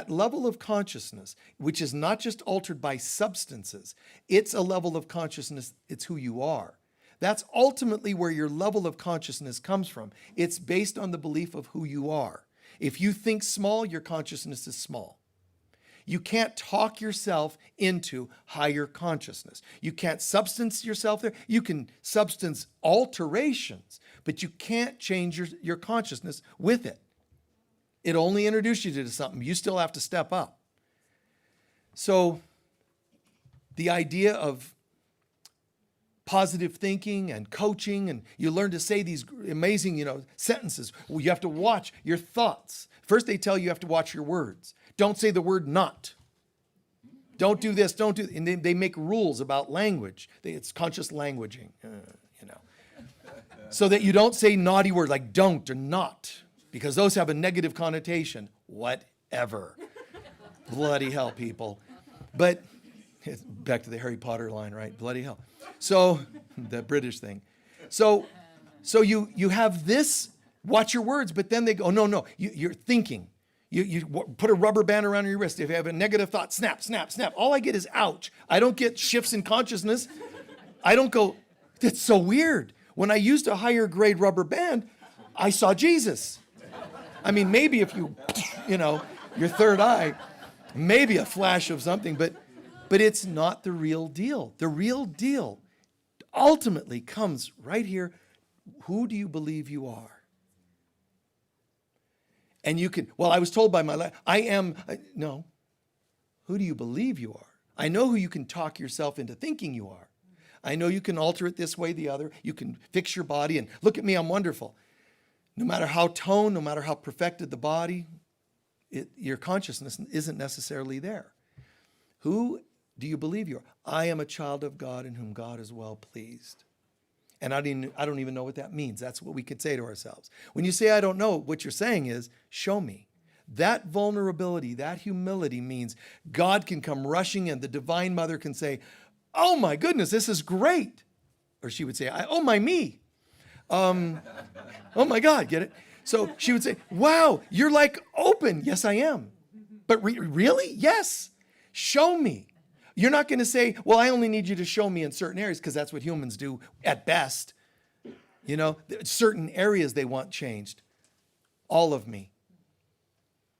level of consciousness, which is not just altered by substances, it's a level of consciousness, it's who you are. That's ultimately where your level of consciousness comes from. It's based on the belief of who you are. If you think small, your consciousness is small. You can't talk yourself into higher consciousness. You can't substance yourself there. You can substance alterations, but you can't change your consciousness with it. It only introduces you to something. You still have to step up. So the idea of positive thinking and coaching, and you learn to say these amazing, sentences. Well, you have to watch your thoughts. First, they tell you have to watch your words. Don't say the word not. Don't do this, don't do that. And they make rules about language. It's conscious languaging, so that you don't say naughty words like don't or not, because those have a negative connotation. Whatever. Bloody hell, people. But back to the Harry Potter line, right? Bloody hell. So the British thing. So you have this, watch your words, but then they go, no, you're thinking. You put a rubber band around your wrist. If you have a negative thought, snap, snap, snap. All I get is ouch. I don't get shifts in consciousness. I don't go, that's so weird. When I used a higher grade rubber band, I saw Jesus. I mean, maybe if your third eye, maybe a flash of something, but it's not the real deal. The real deal ultimately comes right here. Who do you believe you are? And you can, well, I was told by my life, no. Who do you believe you are? I know who you can talk yourself into thinking you are. I know you can alter it this way, the other. You can fix your body and look at me, I'm wonderful. No matter how toned, no matter how perfected the body, your consciousness isn't necessarily there. Who do you believe you are? I am a child of God in whom God is well pleased. And I don't even know what that means. That's what we could say to ourselves. When you say, I don't know, what you're saying is, show me. That vulnerability, that humility means God can come rushing in. The Divine Mother can say, oh my goodness, this is great. Or she would say, oh my me. Oh my God, get it? So she would say, wow, you're like open. Yes, I am. But really? Yes. Show me. You're not going to say, well, I only need you to show me in certain areas, because that's what humans do at best. Certain areas they want changed. All of me.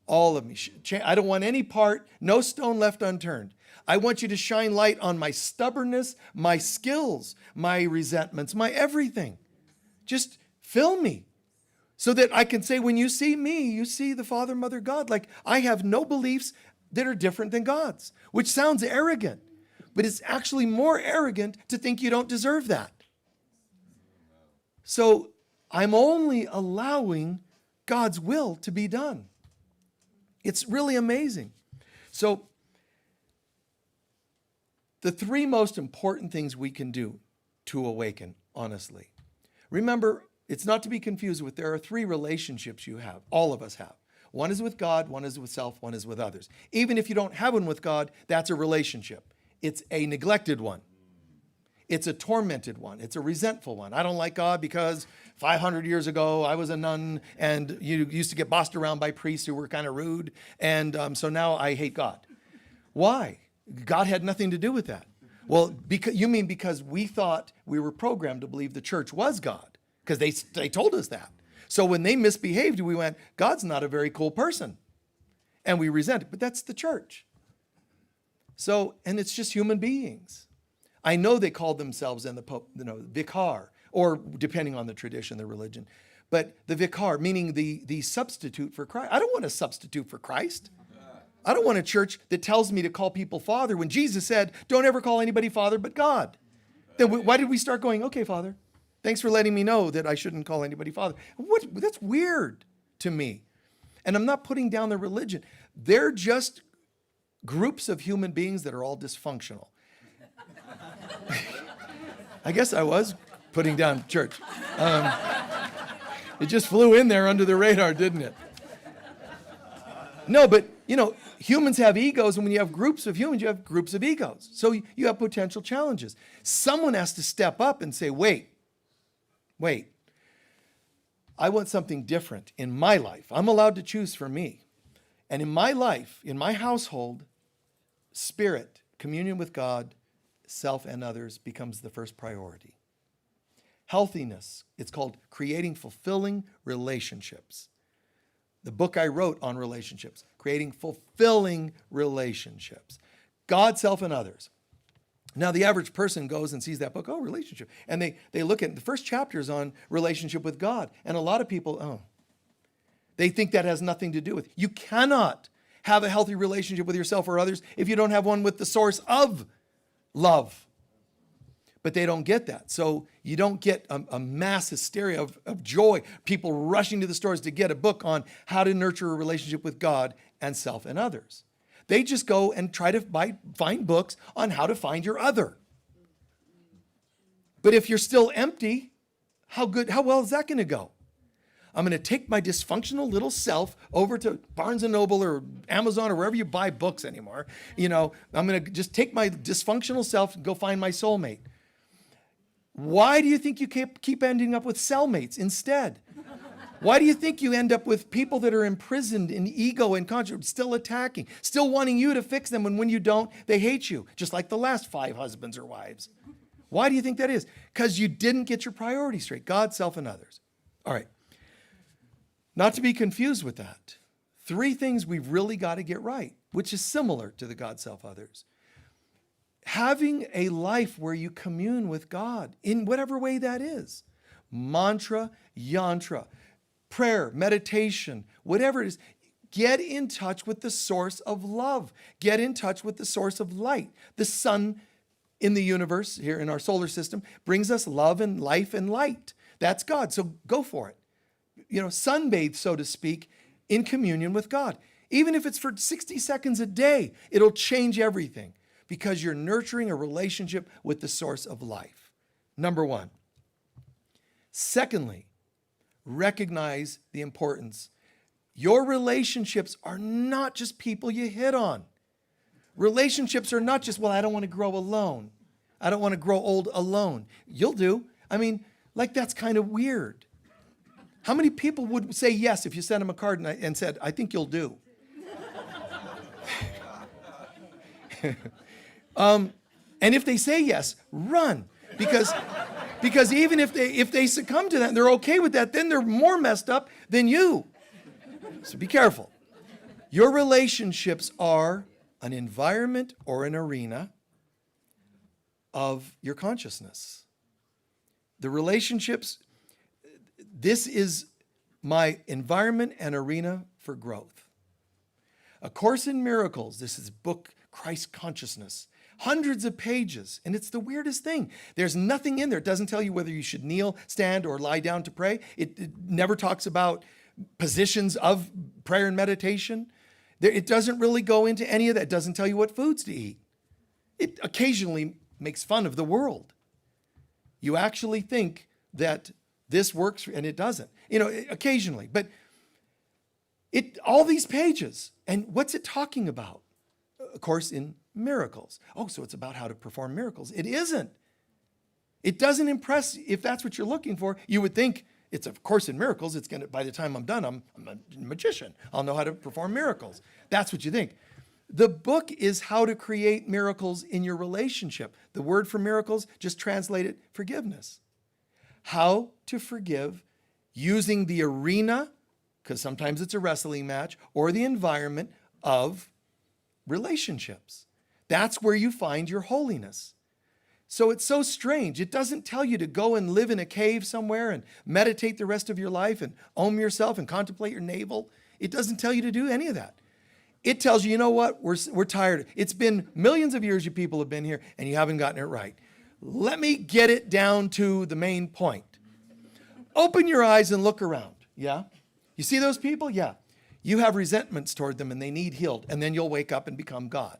All of me. I don't want any part, no stone left unturned. I want you to shine light on my stubbornness, my skills, my resentments, my everything. Just fill me so that I can say, when you see me, you see the Father, Mother, God. Like, I have no beliefs that are different than God's, which sounds arrogant, but it's actually more arrogant to think you don't deserve that. So I'm only allowing God's will to be done. It's really amazing. So the 3 most important things we can do to awaken, honestly. Remember, it's not to be confused with, there are 3 relationships you have, all of us have. One is with God, one is with self, one is with others. Even if you don't have one with God, that's a relationship. It's a neglected one. It's a tormented one. It's a resentful one. I don't like God because 500 years ago I was a nun and you used to get bossed around by priests who were kind of rude. And so now I hate God. Why? God had nothing to do with that. Well, because we thought we were programmed to believe the church was God, because they told us that. So when they misbehaved, we went, God's not a very cool person. And we resent it, but that's the church. So, and it's just human beings. I know they called themselves in the Pope, vicar. or depending on the tradition, the religion. But the vikar, meaning the substitute for Christ. I don't want a substitute for Christ. I don't want a church that tells me to call people Father when Jesus said, don't ever call anybody Father but God. Then why did we start going, okay, Father, thanks for letting me know that I shouldn't call anybody Father. That's weird to me. And I'm not putting down the religion. They're just groups of human beings that are all dysfunctional. I guess I was putting down church. It just flew in there under the radar, didn't it? No, but, humans have egos, and when you have groups of humans, you have groups of egos. So you have potential challenges. Someone has to step up and say, wait. I want something different in my life. I'm allowed to choose for me. And in my life, in my household, spirit, communion with God, self and others becomes the first priority. Healthiness, it's called creating fulfilling relationships. The book I wrote on relationships, creating fulfilling relationships. God, self, and others. Now, the average person goes and sees that book, relationship. And they look at the first chapters on relationship with God. And a lot of people, they think that has nothing to do with it. You cannot have a healthy relationship with yourself or others if you don't have one with the source of love. But they don't get that. So you don't get a mass hysteria of joy, people rushing to the stores to get a book on how to nurture a relationship with God and self and others. They just go and try to find books on how to find your other. But if you're still empty, how well is that going to go? I'm going to take my dysfunctional little self over to Barnes & Noble or Amazon or wherever you buy books anymore. I'm going to just take my dysfunctional self and go find my soulmate. Why do you think you keep ending up with cellmates instead? Why do you think you end up with people that are imprisoned in ego and conscience, still attacking, still wanting you to fix them, and when you don't, they hate you, just like the last 5 husbands or wives? Why do you think that is? Because you didn't get your priorities straight, God, self, and others. All right. Not to be confused with that. 3 things we've really got to get right, which is similar to the God, self, others. Having a life where you commune with God in whatever way that is. Mantra, yantra, prayer, meditation, whatever it is. Get in touch with the source of love. Get in touch with the source of light. The sun in the universe, here in our solar system, brings us love and life and light. That's God, so go for it. Sunbathe, so to speak, in communion with God. Even if it's for 60 seconds a day, it'll change everything because you're nurturing a relationship with the source of life. Number 1. Secondly, recognize the importance. Your relationships are not just people you hit on. Relationships are not just, I don't want to grow alone. I don't want to grow old alone. You'll do. That's kind of weird. How many people would say yes if you sent them a card and said, I think you'll do? And if they say yes, run. Because even if they succumb to that and they're okay with that, then they're more messed up than you. So be careful. Your relationships are an environment or an arena of your consciousness. The relationships, this is my environment and arena for growth. A Course in Miracles, this is book Christ Consciousness. Hundreds of pages, and it's the weirdest thing. There's nothing in there. It doesn't tell you whether you should kneel, stand, or lie down to pray. It never talks about positions of prayer and meditation. It doesn't really go into any of that. It doesn't tell you what foods to eat. It occasionally makes fun of the world. You actually think that this works, and it doesn't. Occasionally. But all these pages, and what's it talking about? A Course in Miracles. So it's about how to perform miracles. It isn't. It doesn't impress. If that's what you're looking for, you would think it's a Course in Miracles. It's going to, by the time I'm done, I'm a magician. I'll know how to perform miracles. That's what you think. The book is how to create miracles in your relationship. The word for miracles, just translate it, forgiveness. How to forgive using the arena, because sometimes it's a wrestling match, or the environment of relationships. That's where you find your holiness. So it's so strange. It doesn't tell you to go and live in a cave somewhere and meditate the rest of your life and ohm yourself and contemplate your navel. It doesn't tell you to do any of that. It tells you, you know what, we're tired. It's been millions of years you people have been here and you haven't gotten it right. Let me get it down to the main point. Open your eyes and look around. Yeah? You see those people? Yeah. You have resentments toward them and they need healed. And then you'll wake up and become God.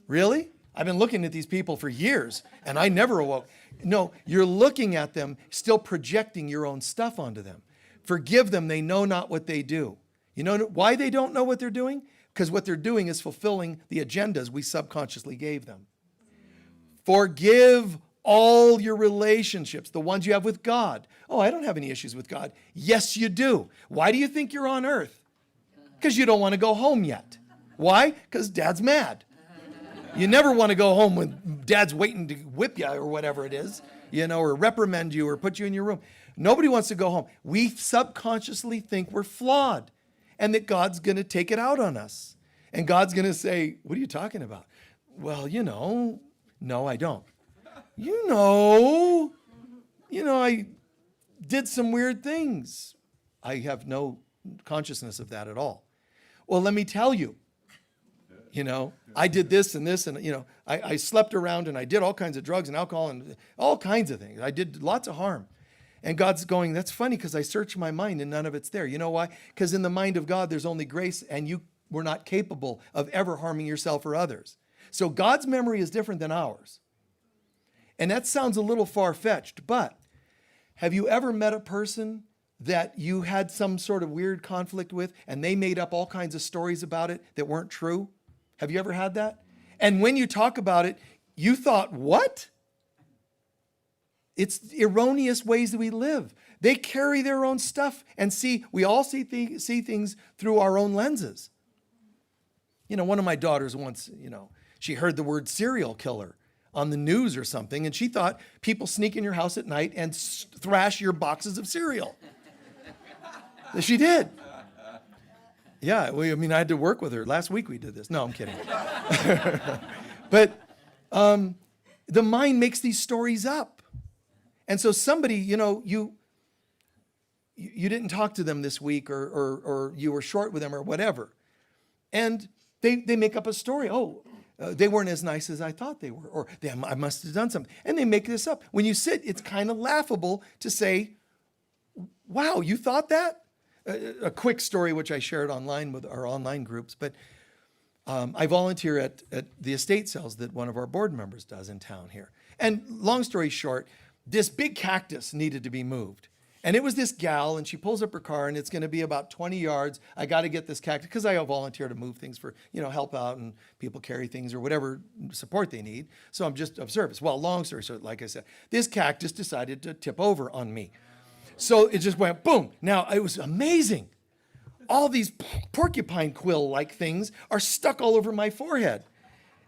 Really? I've been looking at these people for years and I never awoke. No, you're looking at them, still projecting your own stuff onto them. Forgive them, they know not what they do. You know why they don't know what they're doing? Because what they're doing is fulfilling the agendas we subconsciously gave them. Forgive all your relationships, the ones you have with God. Oh, I don't have any issues with God. Yes, you do. Why do you think you're on earth? Because you don't want to go home yet. Why? Because Dad's mad. You never want to go home when Dad's waiting to whip you or whatever it is, or reprimand you or put you in your room. Nobody wants to go home. We subconsciously think we're flawed and that God's going to take it out on us. And God's going to say, what are you talking about? Well, no, I don't. I did some weird things. I have no consciousness of that at all. Well, let me tell you, I did this and this, and, I slept around and I did all kinds of drugs and alcohol and all kinds of things. I did lots of harm. And God's going, that's funny because I searched my mind and none of it's there. You know why? Because in the mind of God, there's only grace and you were not capable of ever harming yourself or others. So God's memory is different than ours. And that sounds a little far-fetched, but have you ever met a person that you had some sort of weird conflict with and they made up all kinds of stories about it that weren't true? Have you ever had that? And when you talk about it, you thought, what? It's erroneous ways that we live. They carry their own stuff and we all see things through our own lenses. One of my daughters once, she heard the word serial killer on the news or something, and she thought people sneak in your house at night and thrash your boxes of cereal. She did. Yeah, I had to work with her. Last week we did this. No, I'm kidding. But the mind makes these stories up. And so somebody, you didn't talk to them this week or you were short with them or whatever. And they make up a story. Oh, they weren't as nice as I thought they were. Or I must have done something. And they make this up. When you sit, it's kind of laughable to say, wow, you thought that? A quick story, which I shared online with our online groups. But I volunteer at the estate sales that one of our board members does in town here. And long story short, this big cactus needed to be moved. And it was this gal, and she pulls up her car, and it's going to be about 20 yards. I got to get this cactus, because I volunteer to move things for, help out, and people carry things or whatever support they need. So I'm just of service. Well, long story short, like I said, this cactus decided to tip over on me. So it just went boom. Now, it was amazing. All these porcupine quill-like things are stuck all over my forehead.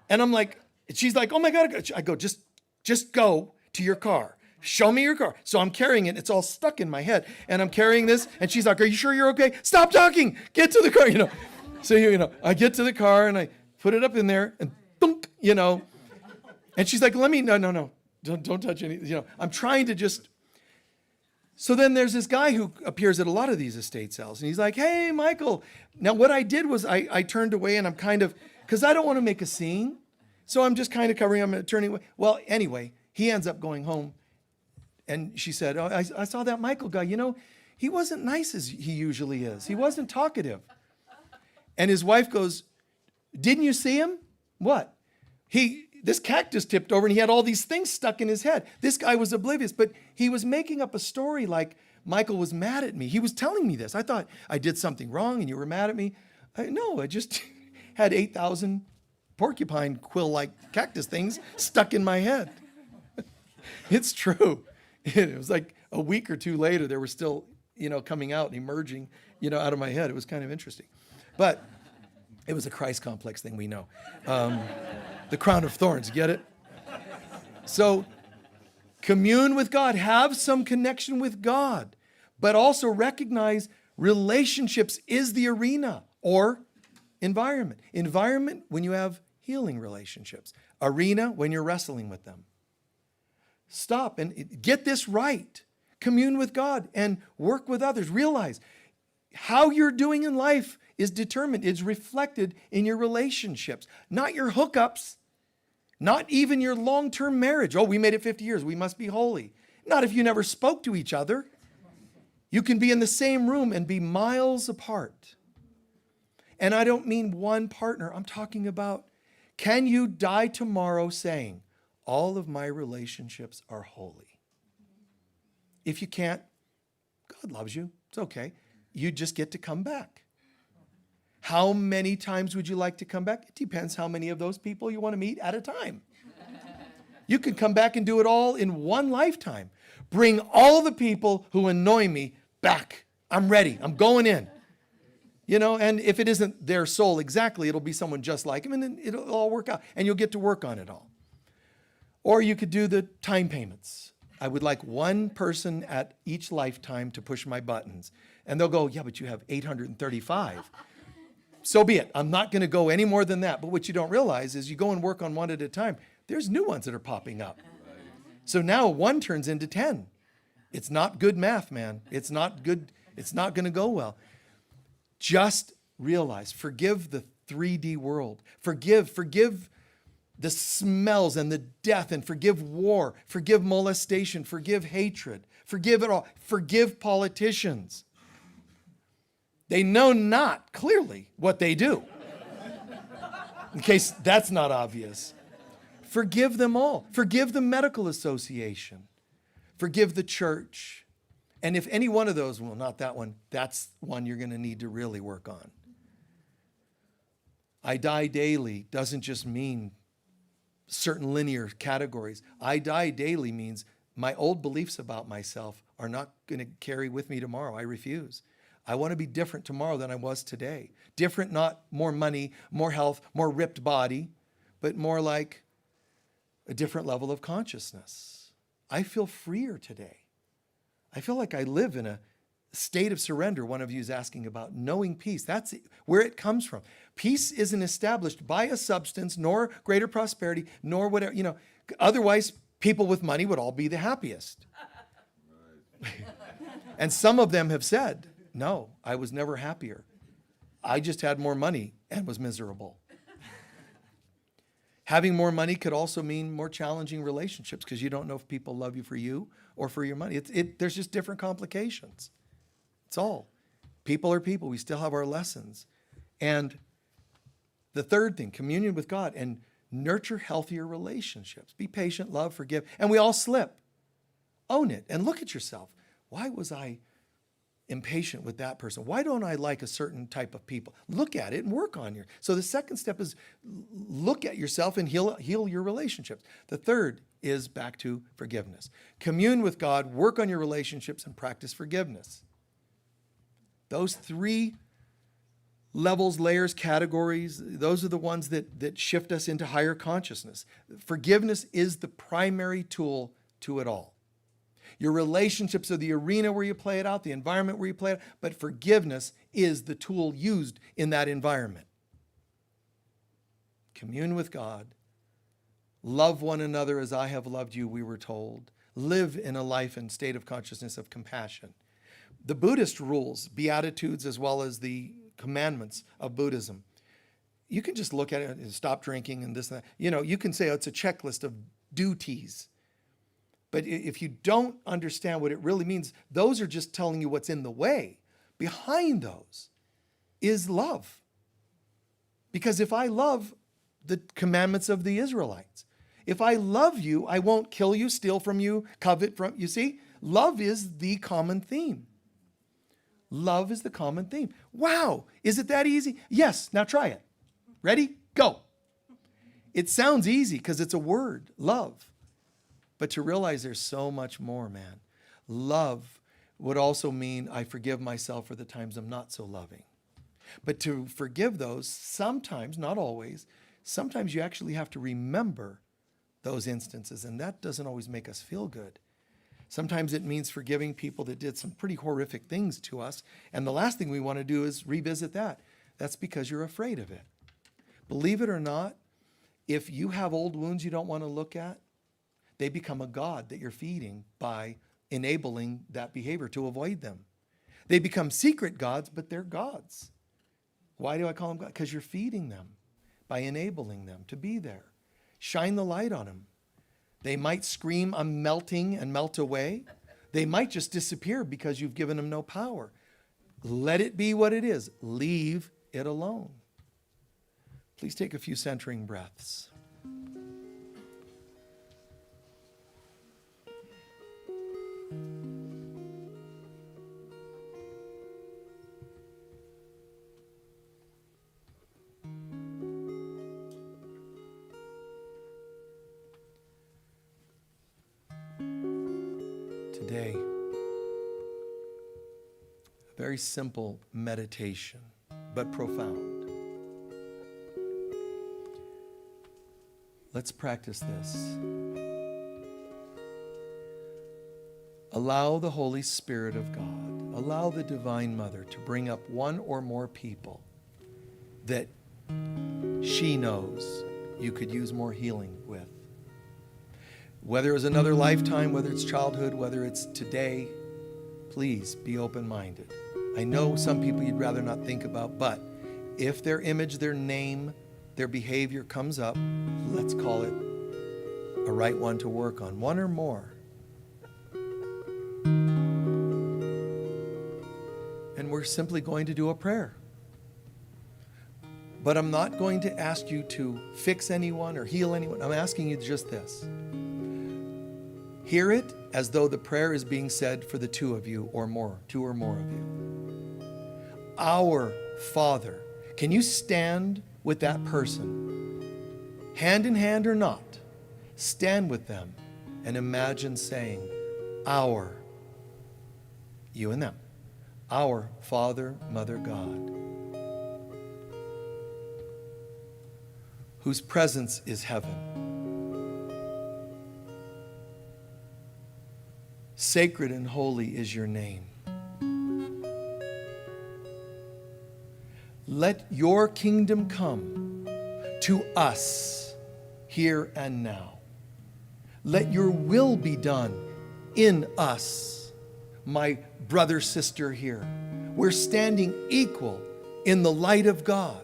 And I'm like, she's like, oh my God. I go, just go to your car. Show me your car. So I'm carrying it. It's all stuck in my head. And I'm carrying this. And she's like, are you sure you're okay? Stop talking. Get to the car, So, I get to the car and I put it up in there and thunk, And she's like, no. Don't touch anything. I'm trying to just. So then there's this guy who appears at a lot of these estate sales. And he's like, hey, Michael. Now what I did was I turned away and I'm kind of, because I don't want to make a scene. So I'm just kind of covering, I'm turning away. Well, anyway, he ends up going home. And she said, oh, I saw that Michael guy. He wasn't nice as he usually is. He wasn't talkative. And his wife goes, didn't you see him? What? This cactus tipped over and he had all these things stuck in his head. This guy was oblivious, but he was making up a story like Michael was mad at me. He was telling me this. I thought I did something wrong and you were mad at me. No, I just had 8,000 porcupine quill-like cactus things stuck in my head. It's true. It was like a week or two later, they were still, coming out and emerging, out of my head. It was kind of interesting. But it was a Christ complex thing, we know. The crown of thorns, get it? So commune with God, have some connection with God, but also recognize relationships is the arena or environment. Environment when you have healing relationships. Arena when you're wrestling with them. Stop and get this right. Commune with God and work with others. Realize how you're doing in life is determined, it's reflected in your relationships, not your hookups, not even your long-term marriage. Oh, we made it 50 years, we must be holy. Not if you never spoke to each other. You can be in the same room and be miles apart. And I don't mean one partner. I'm talking about, can you die tomorrow saying, all of my relationships are holy? If you can't, God loves you. It's okay. You just get to come back. How many times would you like to come back? It depends how many of those people you want to meet at a time. You can come back and do it all in one lifetime. Bring all the people who annoy me back. I'm ready. I'm going in. You know, and if it isn't their soul exactly, it'll be someone just like him, and then it'll all work out, and you'll get to work on it all. Or you could do the time payments. I would like one person at each lifetime to push my buttons. And they'll go, yeah, but you have 835. So be it. I'm not going to go any more than that. But what you don't realize is you go and work on one at a time. There's new ones that are popping up. So now one turns into 10. It's not good math, man. It's not good. It's not going to go well. Just realize, forgive the 3D world. Forgive the smells and the death, and forgive war. Forgive molestation. Forgive hatred. Forgive it all. Forgive politicians. They know not clearly what they do. In case that's not obvious. Forgive them all. Forgive the medical association. Forgive the church. And if any one of those, well, not that one, that's one you're going to need to really work on. I die daily doesn't just mean certain linear categories. I die daily means my old beliefs about myself are not going to carry with me tomorrow. I refuse. I want to be different tomorrow than I was today. Different, not more money, more health, more ripped body, but more like a different level of consciousness. I feel freer today. I feel like I live in a state of surrender. One of you is asking about knowing peace. That's where it comes from. Peace isn't established by a substance, nor greater prosperity, nor whatever, you know. Otherwise, people with money would all be the happiest. And some of them have said, no, I was never happier. I just had more money and was miserable. Having more money could also mean more challenging relationships because you don't know if people love you for you or for your money. There's just different complications. It's all. People are people. We still have our lessons. And the third thing, communion with God and nurture healthier relationships. Be patient, love, forgive. And we all slip. Own it and look at yourself. Why was I impatient with that person? Why don't I like a certain type of people? Look at it and work on your. So the second step is look at yourself and heal your relationships. The third is back to forgiveness. Commune with God, work on your relationships, and practice forgiveness. Those three levels, layers, categories, those are the ones that shift us into higher consciousness. Forgiveness is the primary tool to it all. Your relationships are the arena where you play it out, the environment where you play it out, but forgiveness is the tool used in that environment. Commune with God. Love one another as I have loved you, we were told. Live in a life and state of consciousness of compassion. The Buddhist rules, Beatitudes, as well as the commandments of Buddhism, you can just look at it and stop drinking and this and that. You know, you can say, oh, it's a checklist of duties. But if you don't understand what it really means, those are just telling you what's in the way. Behind those is love. Because if I love the commandments of the Israelites, if I love you, I won't kill you, steal from you, covet from you. See, love is the common theme. Love is the common theme. Wow, is it that easy? Yes, now try it. Ready? Go. It sounds easy because it's a word, love. But to realize there's so much more, man. Love would also mean I forgive myself for the times I'm not so loving. But to forgive those, sometimes, not always, sometimes you actually have to remember those instances, and that doesn't always make us feel good. Sometimes it means forgiving people that did some pretty horrific things to us, and the last thing we want to do is revisit that. That's because you're afraid of it. Believe it or not, if you have old wounds you don't want to look at, they become a god that you're feeding by enabling that behavior to avoid them. They become secret gods, but they're gods. Why do I call them God? Because you're feeding them by enabling them to be there. Shine the light on them. They might scream, I'm melting, and melt away. They might just disappear because you've given them no power. Let it be what it is. Leave it alone. Please take a few centering breaths. Today, a very simple meditation, but profound. Let's practice this. Allow the Holy Spirit of God, allow the Divine Mother to bring up one or more people that she knows you could use more healing with. Whether it's another lifetime, whether it's childhood, whether it's today, please be open-minded. I know some people you'd rather not think about, but if their image, their name, their behavior comes up, let's call it a right one to work on. One or more. And we're simply going to do a prayer. But I'm not going to ask you to fix anyone or heal anyone. I'm asking you just this. Hear it as though the prayer is being said for the two of you or more, two or more of you. Our Father. Can you stand with that person, hand in hand or not? Stand with them and imagine saying, our, you and them, our Father, Mother, God, whose presence is heaven. Sacred and holy is your name. Let your kingdom come to us here and now. Let your will be done in us, my brother, sister here. We're standing equal in the light of God.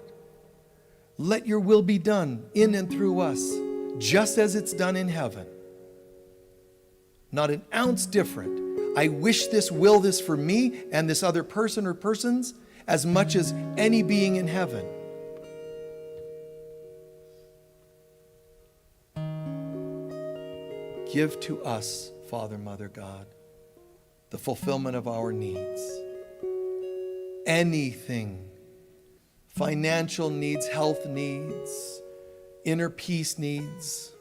Let your will be done in and through us, just as it's done in heaven. Not an ounce different. I wish this, will this for me and this other person or persons as much as any being in heaven. Give to us, Father, Mother, God, the fulfillment of our needs. Anything, financial needs, health needs, inner peace needs.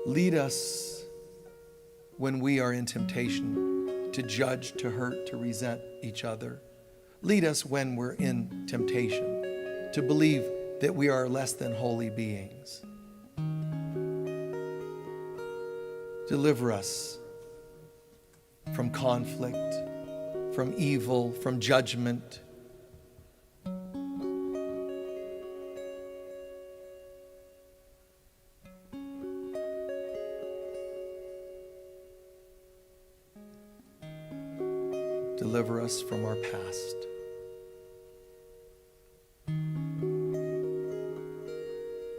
Lead us when we are in temptation to judge, to hurt, to resent each other. Lead us when we're in temptation to believe that we are less than holy beings. Deliver us from conflict, from evil, from judgment. Deliver us from our past.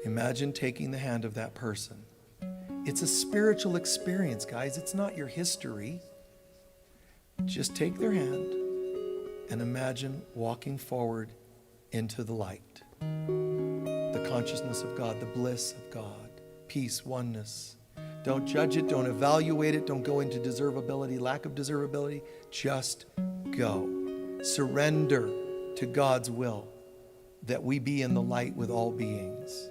Imagine taking the hand of that person. It's a spiritual experience, guys. It's not your history. Just take their hand and imagine walking forward into the light. The consciousness of God, the bliss of God, peace, oneness. Don't judge it, don't evaluate it, don't go into deservability, lack of deservability. Just go. Surrender to God's will that we be in the light with all beings.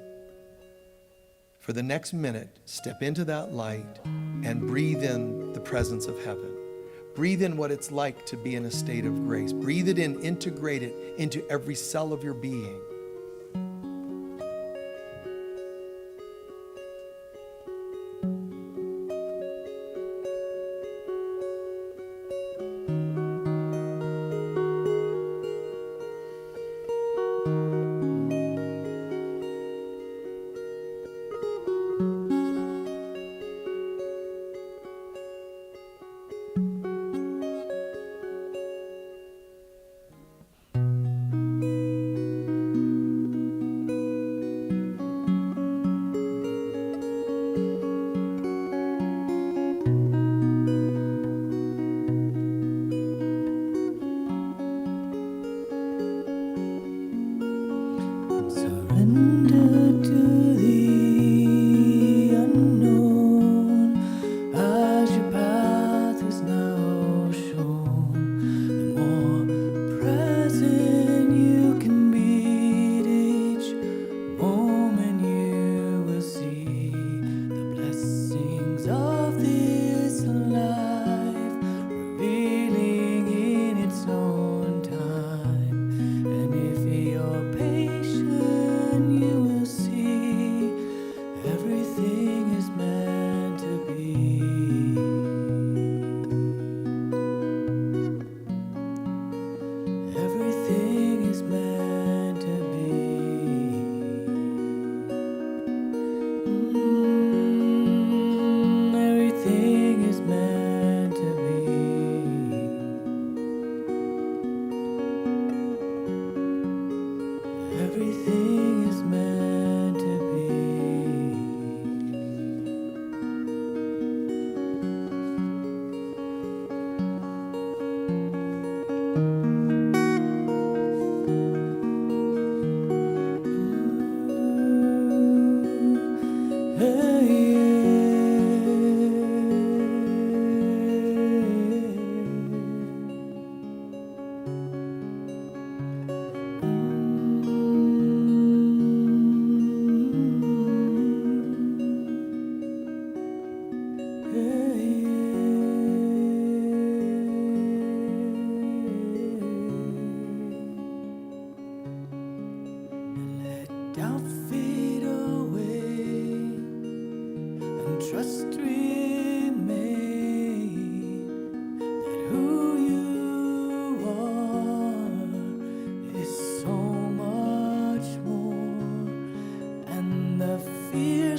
For the next minute, step into that light and breathe in the presence of heaven. Breathe in what it's like to be in a state of grace. Breathe it in, integrate it into every cell of your being.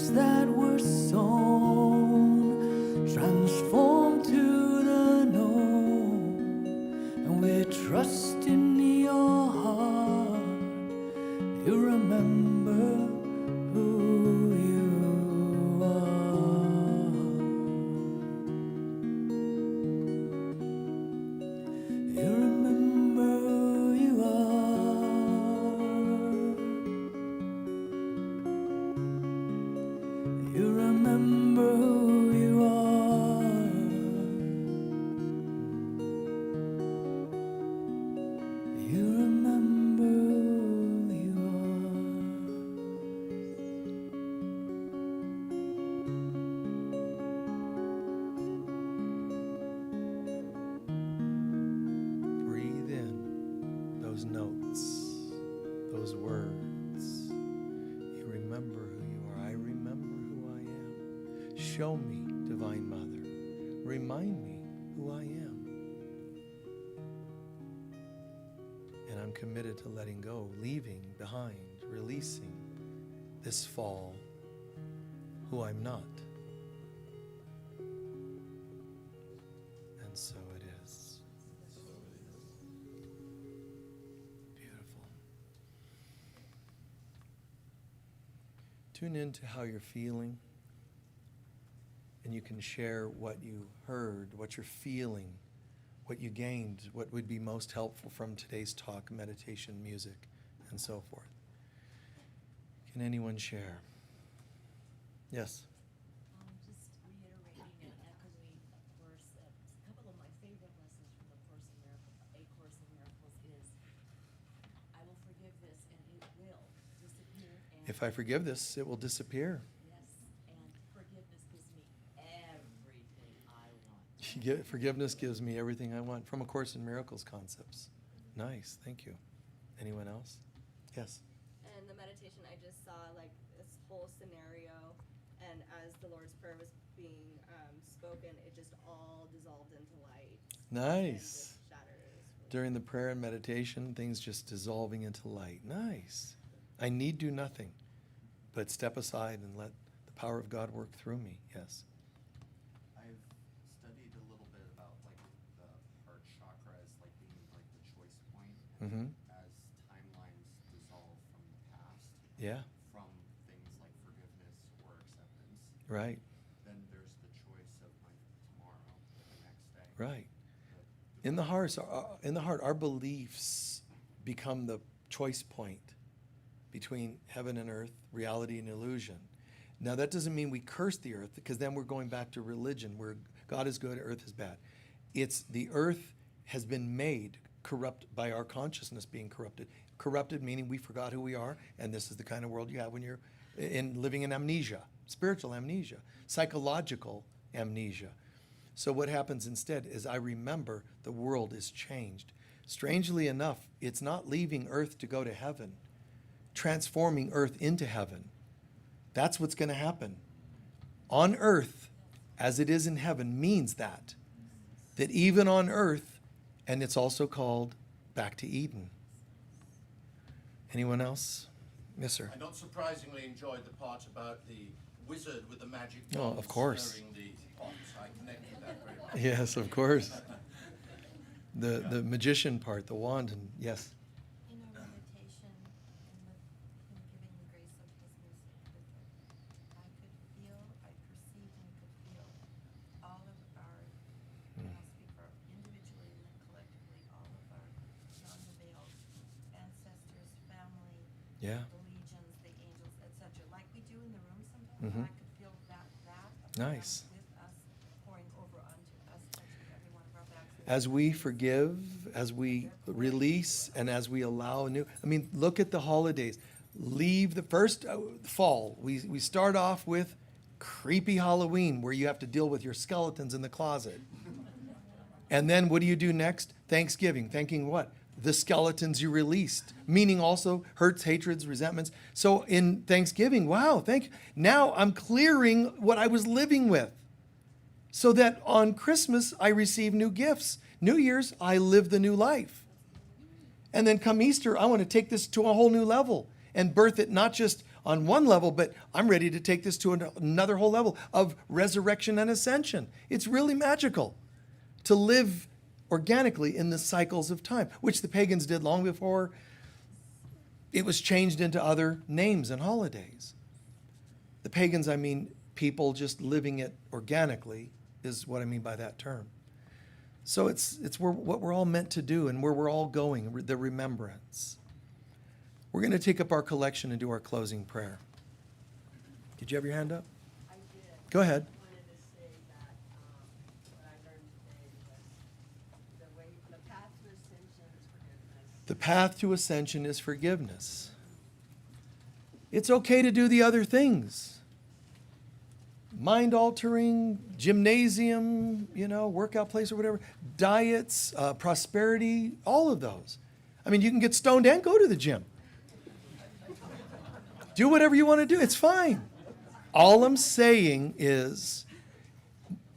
seeds that were sown transform to the known, and we trust in your heart. You remember who you are. You remember who you are. You remember who you are. You remember who you Breathe in those notes, those words. You remember who you are. I remember who I am. Show me, Divine Mother. Remind me who I am. And I'm committed to letting go, leaving behind, releasing this fall who I'm not. And so it is. Beautiful. Tune into how you're feeling, and you can share what you heard, what you're feeling, what you gained, what would be most helpful from today's talk, meditation, music, and so forth. Can anyone share? Yes. Just reiterating and echoing a verse, a couple of my favorite lessons from the Course in Miracles, A Course in Miracles is, I will forgive this and it will disappear. And If I forgive this, it will disappear. yes, and forgiveness gives me everything I want. Forgiveness gives me everything I want. From A Course in Miracles concepts. Nice, thank you. Anyone else? Yes. And the meditation, I just saw like this whole scenario, and as the Lord's Prayer was being spoken, it just all dissolved into light. And Nice. just shatters. During the prayer and meditation, things just dissolving into light. Nice. I need do nothing but step aside and let the power of God work through me. Yes. I've studied a little bit about like the heart chakra as like being like the choice point Mm-hmm. as timelines dissolve from the past, Yeah, from things like forgiveness or acceptance. right, Then there's the choice of my tomorrow, the next day. right. The In the heart, our beliefs become the choice point between heaven and earth, reality and illusion. Now, that doesn't mean we curse the earth, because then we're going back to religion, where God is good, earth is bad. It's the earth has been made corrupt by our consciousness being corrupted. Corrupted meaning we forgot who we are, and this is the kind of world you have when you're living in amnesia, spiritual amnesia, psychological amnesia. So what happens instead is I remember the world is changed. Strangely enough, it's not leaving earth to go to heaven, transforming earth into heaven. That's what's going to happen. On earth, as it is in heaven, means that even on earth, and it's also called back to Eden. Anyone else? Yes, sir. I not surprisingly enjoyed the part about the wizard with the magic Oh, wand of course. stirring the pots. I connect with that very much. Yes, of course. The magician part, the wand, and yes. In our meditation and with him giving the grace of his music with it, I could feel, I perceived and could feel all of our, and I'll speak for individually and then collectively, all of our non-veiled ancestors, family, Yeah. the legions, the angels, etc., like we do in the room sometimes. Mhm. I could feel that of Nice. them with us, pouring over onto us, touching every one of our backs. As we forgive, as we release, and as we allow new, I mean, look at the holidays. Leave the first fall. We start off with creepy Halloween, where you have to deal with your skeletons in the closet. And then what do you do next? Thanksgiving. Thanking what? The skeletons you released, meaning also hurts, hatreds, resentments. So in Thanksgiving, wow, thank you. Now I'm clearing what I was living with, so that on Christmas I receive new gifts. New Year's, I live the new life. And then come Easter, I want to take this to a whole new level and birth it not just on one level, but I'm ready to take this to another whole level of resurrection and ascension. It's really magical to live organically in the cycles of time, which the pagans did long before it was changed into other names and holidays. The pagans, I mean people just living it organically, is what I mean by that term. So it's what we're all meant to do and where we're all going, the remembrance. We're going to take up our collection and do our closing prayer. Did you have your hand up? I did. Go ahead. I wanted to say that what I learned today was the path to ascension is forgiveness. The path to ascension is forgiveness. It's okay to do the other things. Mind altering, gymnasium, workout place or whatever, diets, prosperity, all of those. I mean, you can get stoned and go to the gym. Do whatever you want to do. It's fine. All I'm saying is,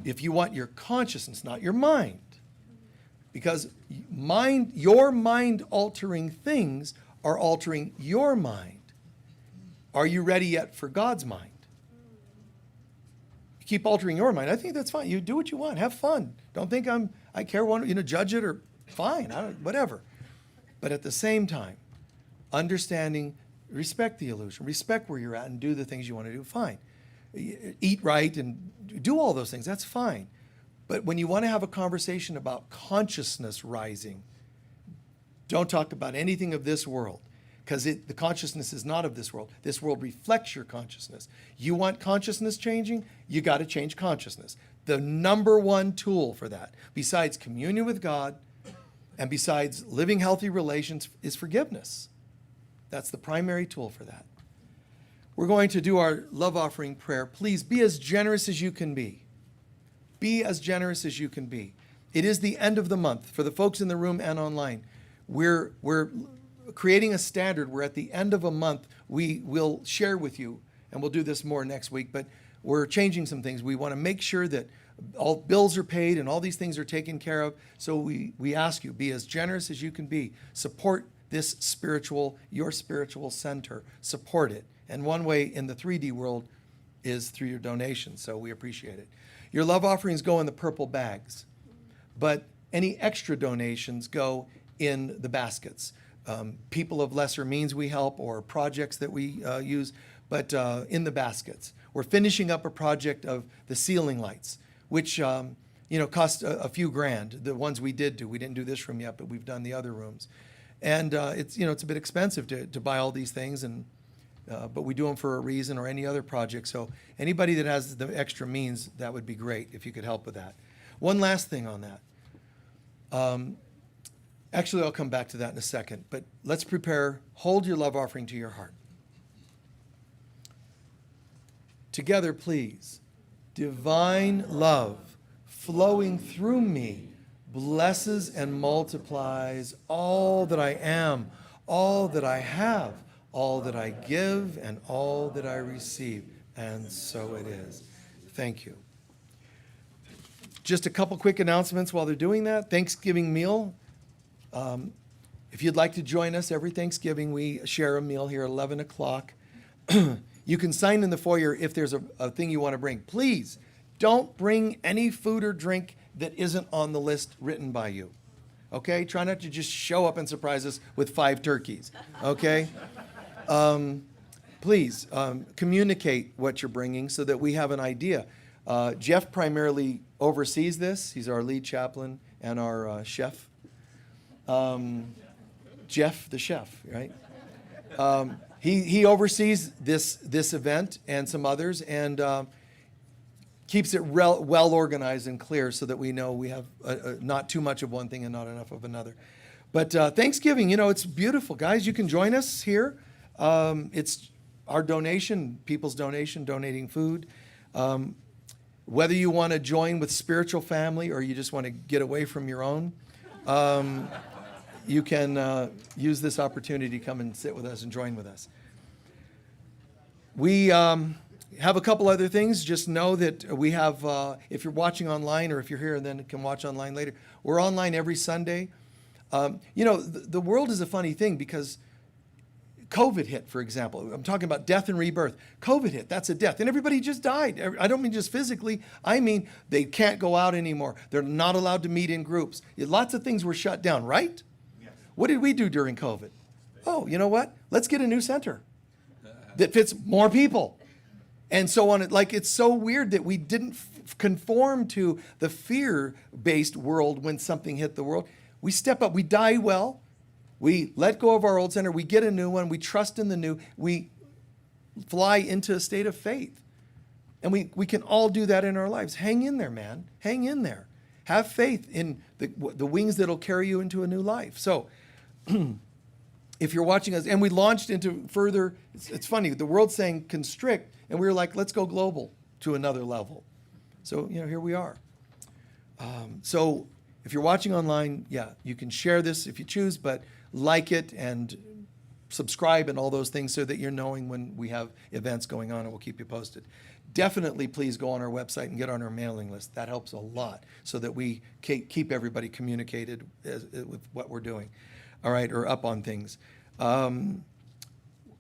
if you want your consciousness, not your mind, because your mind altering things are altering your mind. Are you ready yet for God's mind? You keep altering your mind. I think that's fine. You do what you want. Have fun. Don't think I care, judge it or fine, whatever. But at the same time, understanding, respect the illusion, respect where you're at and do the things you want to do, fine. Eat right and do all those things, that's fine. But when you want to have a conversation about consciousness rising, don't talk about anything of this world, because the consciousness is not of this world. This world reflects your consciousness. You want consciousness changing, you got to change consciousness. The number one tool for that, besides communion with God and besides living healthy relations, is forgiveness. That's the primary tool for that. We're going to do our love offering prayer. Please be as generous as you can be. Be as generous as you can be. It is the end of the month. For the folks in the room and online, we're creating a standard where at the end of a month, we will share with you, and we'll do this more next week, but we're changing some things. We want to make sure that all bills are paid and all these things are taken care of. So we ask you, be as generous as you can be. Support this your spiritual center. Support it. And one way in the 3D world is through your donations, so we appreciate it. Your love offerings go in the purple bags, but any extra donations go in the baskets. People of lesser means we help, or projects that we use, but in the baskets. We're finishing up a project of the ceiling lights, which cost a few grand. The ones we did do. We didn't do this room yet, but we've done the other rooms. And it's a bit expensive to buy all these things, but we do them for a reason, or any other project. So anybody that has the extra means, that would be great if you could help with that. One last thing on that. Actually, I'll come back to that in a second, but let's prepare. Hold your love offering to your heart. Together, please. Divine love flowing through me blesses and multiplies all that I am, all that I have, all that I give, and all that I receive. And so it is. Thank you. Just a couple quick announcements while they're doing that. Thanksgiving meal. If you'd like to join us every Thanksgiving, we share a meal here at 11 o'clock. You can sign in the foyer if there's a thing you want to bring. Please don't bring any food or drink that isn't on the list written by you. Okay? Try not to just show up and surprise us with 5 turkeys. Okay? Please communicate what you're bringing so that we have an idea. Jeff primarily oversees this. He's our lead chaplain and our chef. Jeff, the chef, right? He oversees this event and some others, and keeps it well organized and clear so that we know we have not too much of one thing and not enough of another. But Thanksgiving, it's beautiful. Guys, you can join us here. It's our donation, people's donation, donating food. Whether you want to join with spiritual family or you just want to get away from your own, you can use this opportunity to come and sit with us and join with us. We have a couple other things. Just know that we have, if you're watching online or if you're here and then can watch online later, we're online every Sunday. The world is a funny thing because COVID hit, for example. I'm talking about death and rebirth. COVID hit, that's a death. And everybody just died. I don't mean just physically. I mean they can't go out anymore. They're not allowed to meet in groups. Lots of things were shut down, right? Yes. What did we do during COVID? Oh, you know what? Let's get a new center that fits more people. And so on. Like, it's so weird that we didn't conform to the fear-based world when something hit the world. We step up. We die well. We let go of our old center. We get a new one. We trust in the new. We fly into a state of faith. And we can all do that in our lives. Hang in there, man. Hang in there. Have faith in the wings that'll carry you into a new life. So if you're watching us, and we launched into further, it's funny, the world's saying constrict, and we were like, let's go global to another level. So, here we are. So if you're watching online, yeah, you can share this if you choose, but like it and subscribe and all those things so that you're knowing when we have events going on, and we'll keep you posted. Definitely please go on our website and get on our mailing list. That helps a lot so that we keep everybody communicated with what we're doing. All right, or up on things.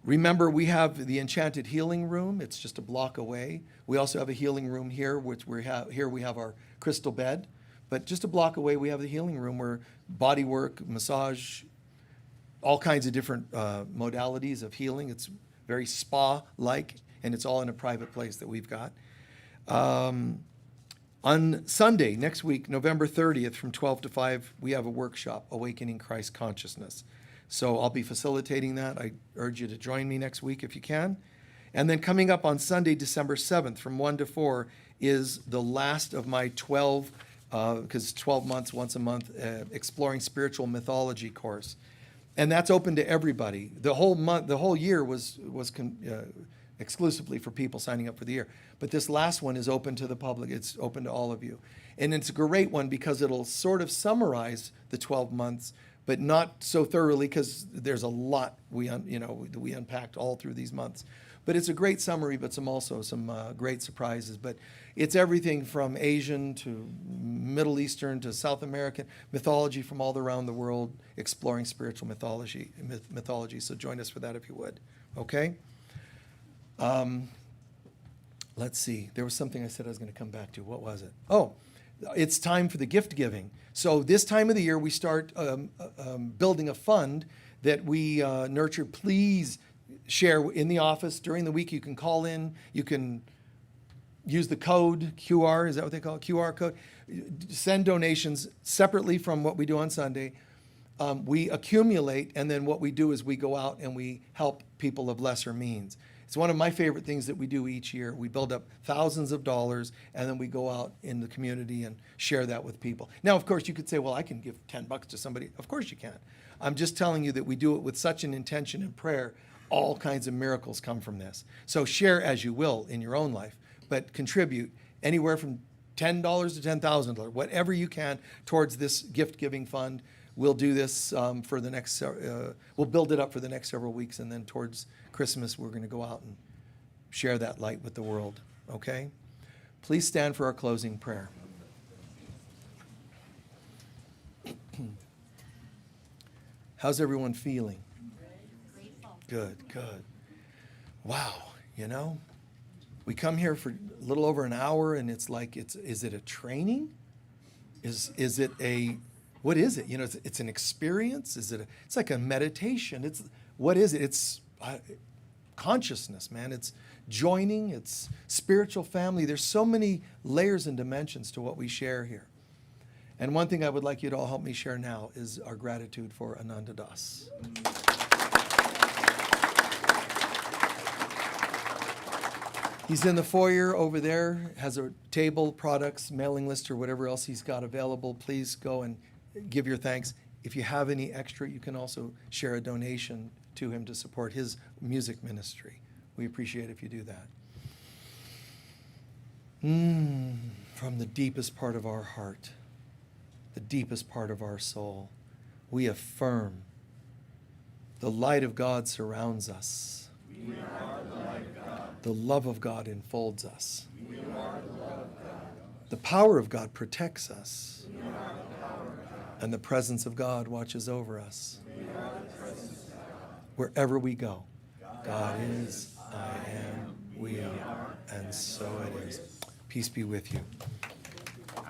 Remember, we have the Enchanted Healing Room. It's just a block away. We also have a healing room here, which we have our crystal bed. But just a block away, we have the healing room where body work, massage, all kinds of different modalities of healing. It's very spa-like, and it's all in a private place that we've got. On Sunday, next week, November 30th, from 12 to 5, we have a workshop, Awakening Christ Consciousness. So I'll be facilitating that. I urge you to join me next week if you can. And then coming up on Sunday, December 7th, from 1 to 4, is the last of my 12, because 12 months, once a month, Exploring Spiritual Mythology course. And that's open to everybody. The whole month, the whole year was exclusively for people signing up for the year. But this last one is open to the public. It's open to all of you. And it's a great one because it'll sort of summarize the 12 months, but not so thoroughly because there's a lot we unpacked all through these months. But it's a great summary, but also some great surprises. But it's everything from Asian to Middle Eastern to South American mythology from all around the world, exploring spiritual mythology. So join us for that if you would. Okay? Let's see. There was something I said I was going to come back to. What was it? Oh, it's time for the gift giving. So this time of the year, we start building a fund that we nurture. Please share in the office. During the week, you can call in. You can use the code, QR, is that what they call it? QR code. Send donations separately from what we do on Sunday. We accumulate, and then what we do is we go out and we help people of lesser means. It's one of my favorite things that we do each year. We build up thousands of dollars, and then we go out in the community and share that with people. Now, of course, you could say, well, I can give $10 to somebody. Of course you can. I'm just telling you that we do it with such an intention and prayer. All kinds of miracles come from this. So share as you will in your own life, but contribute anywhere from $10 to $10,000, whatever you can, towards this gift-giving fund. We'll do this for the next, we'll build it up for the next several weeks, and then towards Christmas, we're going to go out and share that light with the world, okay? Please stand for our closing prayer. How's everyone feeling? Grateful. Good. Wow, we come here for a little over an hour, and it's like, is it a training? Is it what is it? It's an experience. It's like a meditation. What is it? It's consciousness, man. It's joining. It's spiritual family. There's so many layers and dimensions to what we share here. And one thing I would like you to all help me share now is our gratitude for Ananda Das. He's in the foyer over there, has a table, products, mailing list, or whatever else he's got available. Please go and give your thanks. If you have any extra, you can also share a donation to him to support his music ministry. We appreciate if you do that. From the deepest part of our heart, the deepest part of our soul, we affirm the light of God surrounds us. We are the light of God. The love of God enfolds us. We are the love of God. The power of God protects us. We are the power of God. And the presence of God watches over us. We are the presence of God. wherever we go. God is, I am, we are, and so it is. Peace be with you.